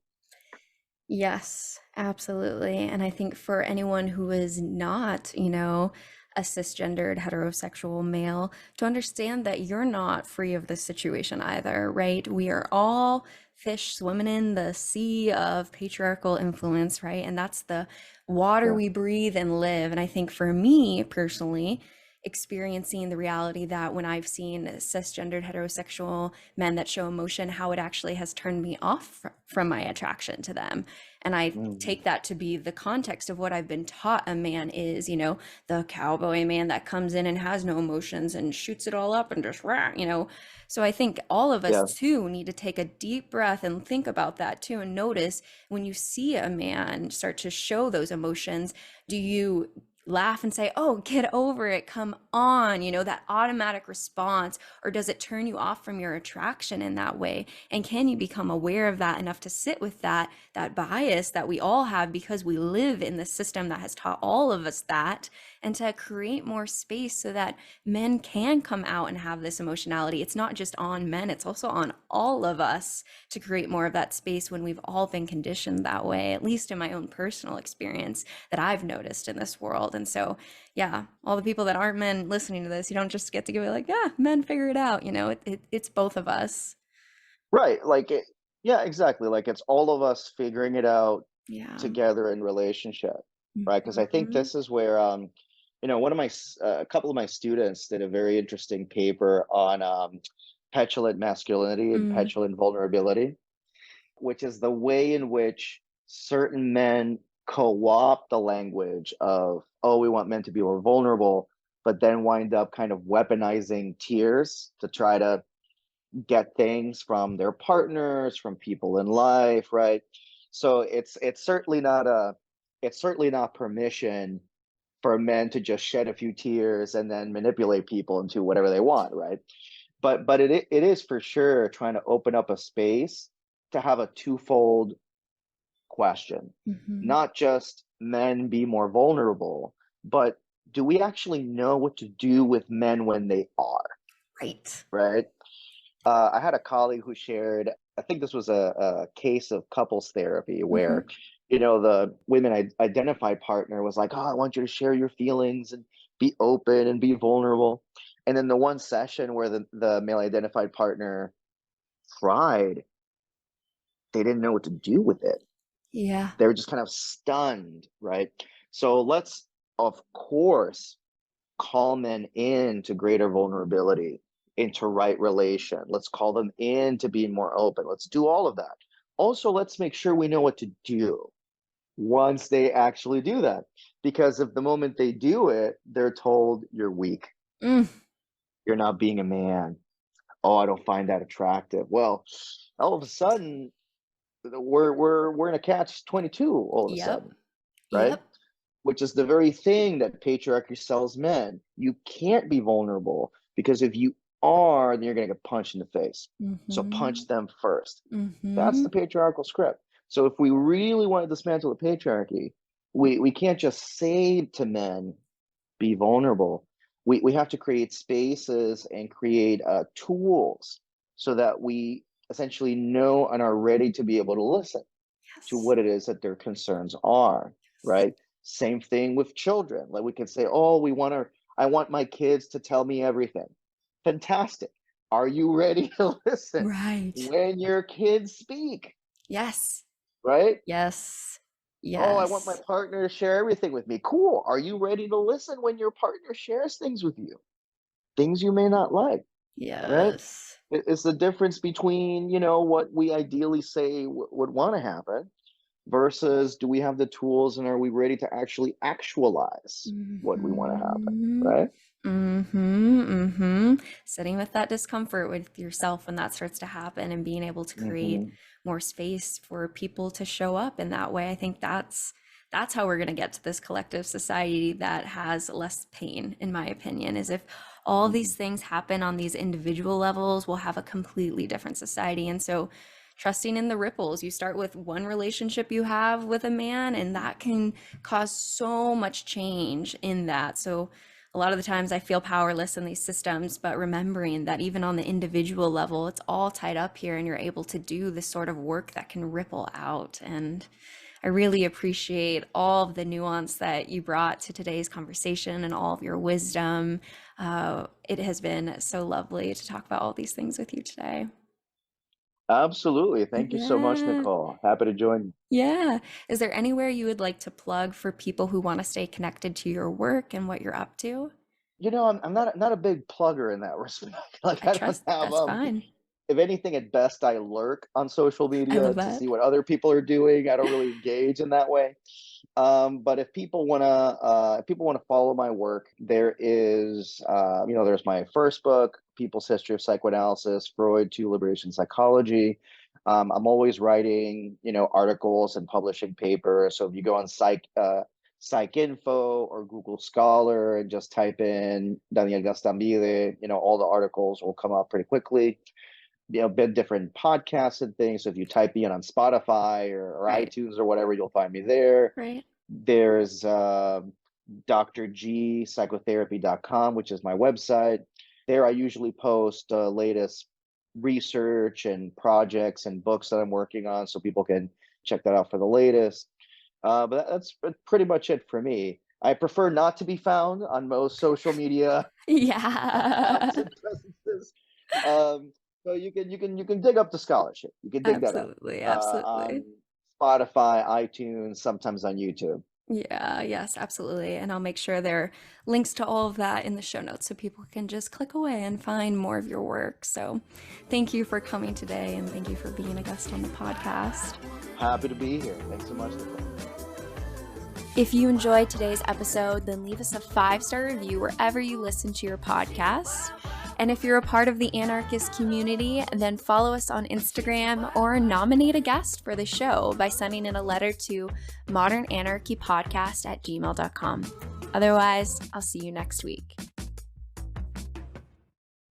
Yes, absolutely. And I think for anyone who is not, a cisgendered heterosexual male, to understand that you're not free of this situation either, right? We are all fish swimming in the sea of patriarchal influence, right? And that's the water Sure. we breathe and live. And I think for me personally, experiencing the reality that when I've seen cisgendered heterosexual men that show emotion, how it actually has turned me off from my attraction to them. And I Mhm. take that to be the context of what I've been taught a man is, the cowboy man that comes in and has no emotions and shoots it all up and just rah. So I think all of us Yeah. too need to take a deep breath and think about that too, and notice when you see a man start to show those emotions, do you laugh and say, oh, get over it, come on, that automatic response, or does it turn you off from your attraction in that way? And can you become aware of that enough to sit with that bias that we all have because we live in the system that has taught all of us that, and to create more space so that men can come out and have this emotionality? It's not just on men, it's also on all of us to create more of that space when we've all been conditioned that way, at least in my own personal experience that I've noticed in this world. And so, yeah, all the people that aren't men listening to this, you don't just get to go like, yeah, men figure it out. It's both of us. Right. Yeah, exactly. Like it's all of us figuring it out Yeah. together in relationship, right? Because I think Mhm. this is where, a couple of my students did a very interesting paper on petulant masculinity and Mm. petulant vulnerability, which is the way in which certain men co-opt the language of, oh, we want men to be more vulnerable, but then wind up kind of weaponizing tears to try to get things from their partners, from people in life, right? So it's certainly not permission for men to just shed a few tears and then manipulate people into whatever they want, right? But it is for sure trying to open up a space to have a twofold question. Mhm. Not just men be more vulnerable, but do we actually know what to do with men when they are, Right. right? I had a colleague who shared, I think this was a case of couples therapy where, Mhm. the women identified partner was like, oh, I want you to share your feelings and be open and be vulnerable. And then the one session where the male identified partner cried, they didn't know what to do with it. Yeah. They were just kind of stunned, right? So let's, of course, call men into greater vulnerability, into right relation. Let's call them in to being more open. Let's do all of that. Also, let's make sure we know what to do once they actually do that. Because if the moment they do it, they're told you're weak, Mm. you're not being a man. Oh, I don't find that attractive. Well, all of a sudden, we're in a catch 22 all of a Yep. sudden, right? Yep. Which is the very thing that patriarchy sells men. You can't be vulnerable because if you are, then you're going to get punched in the face. So punch Mhm. them first. That's the Mhm. patriarchal script. So if we really want to dismantle the patriarchy, we can't just say to men, be vulnerable. We have to create spaces and create tools so that we essentially know and are ready to be able to listen to Yes. what it is that their concerns are, right? Same thing with children. Like we can say, oh, I want my kids to tell me everything. Fantastic. Are you ready to listen Right. when your kids speak, Yes. right? Yes. Oh, I want my Yes. partner to share everything with me. Cool. Are you ready to listen when your partner shares things with you? Things you may not like, right? Yes. It's the difference between, what we ideally say would want to happen versus do we have the tools and are we ready to actually actualize what we want to happen, Mm-hmm. right? Mm-hmm. Mm-hmm. Sitting with that discomfort with yourself when that starts to happen and being able to create Hmm. more space for people to show up in that way. I think that's how we're going to get to this collective society that has less pain, in my opinion, is if all Hmm. these things happen on these individual levels, we'll have a completely different society. And so trusting in the ripples, you start with one relationship you have with a man, and that can cause so much change in that. So a lot of the times I feel powerless in these systems, but remembering that even on the individual level, it's all tied up here and you're able to do this sort of work that can ripple out. And I really appreciate all of the nuance that you brought to today's conversation and all of your wisdom. It has been so lovely to talk about all these things with you today. Absolutely. Thank you so much, Yeah. Nicole. Happy to join you. Yeah. Is there anywhere you would like to plug for people who want to stay connected to your work and what you're up to? I'm not a big plugger in that respect. Like I I don't trust have that's fine. if anything, at best, I lurk on social I media love to see that. what other people are doing. I don't really engage in that way. But if people wanna follow my work, there's my first book, People's History of Psychoanalysis, Freud to Liberation Psychology. I'm always writing, articles and publishing papers. So if you go on PsycInfo or Google Scholar and just type in Daniel Gastambide, all the articles will come up pretty quickly. Been different podcasts and things. So if you type me in on Spotify or Right. iTunes or whatever, you'll find me there. Right. There's drgpsychotherapy.com, which is my website. There I usually post latest research and projects and books that I'm working on so people can check that out for the latest. But that's pretty much it for me. I prefer not to be found on most social media Yeah. accounts and presences. Um, so you can dig up the scholarship. You can dig that up Absolutely. Absolutely. on Spotify, iTunes, sometimes on YouTube. Yeah, yes, absolutely. And I'll make sure there are links to all of that in the show notes so people can just click away and find more of your work. So thank you for coming today and thank you for being a guest on the podcast. Happy to be here. Thanks so much, Nicole. If you enjoyed today's episode, then leave us a 5-star review wherever you listen to your podcast. And if you're a part of the anarchist community, then follow us on Instagram or nominate a guest for the show by sending in a letter to modernanarchypodcast@gmail.com. Otherwise, I'll see you next week.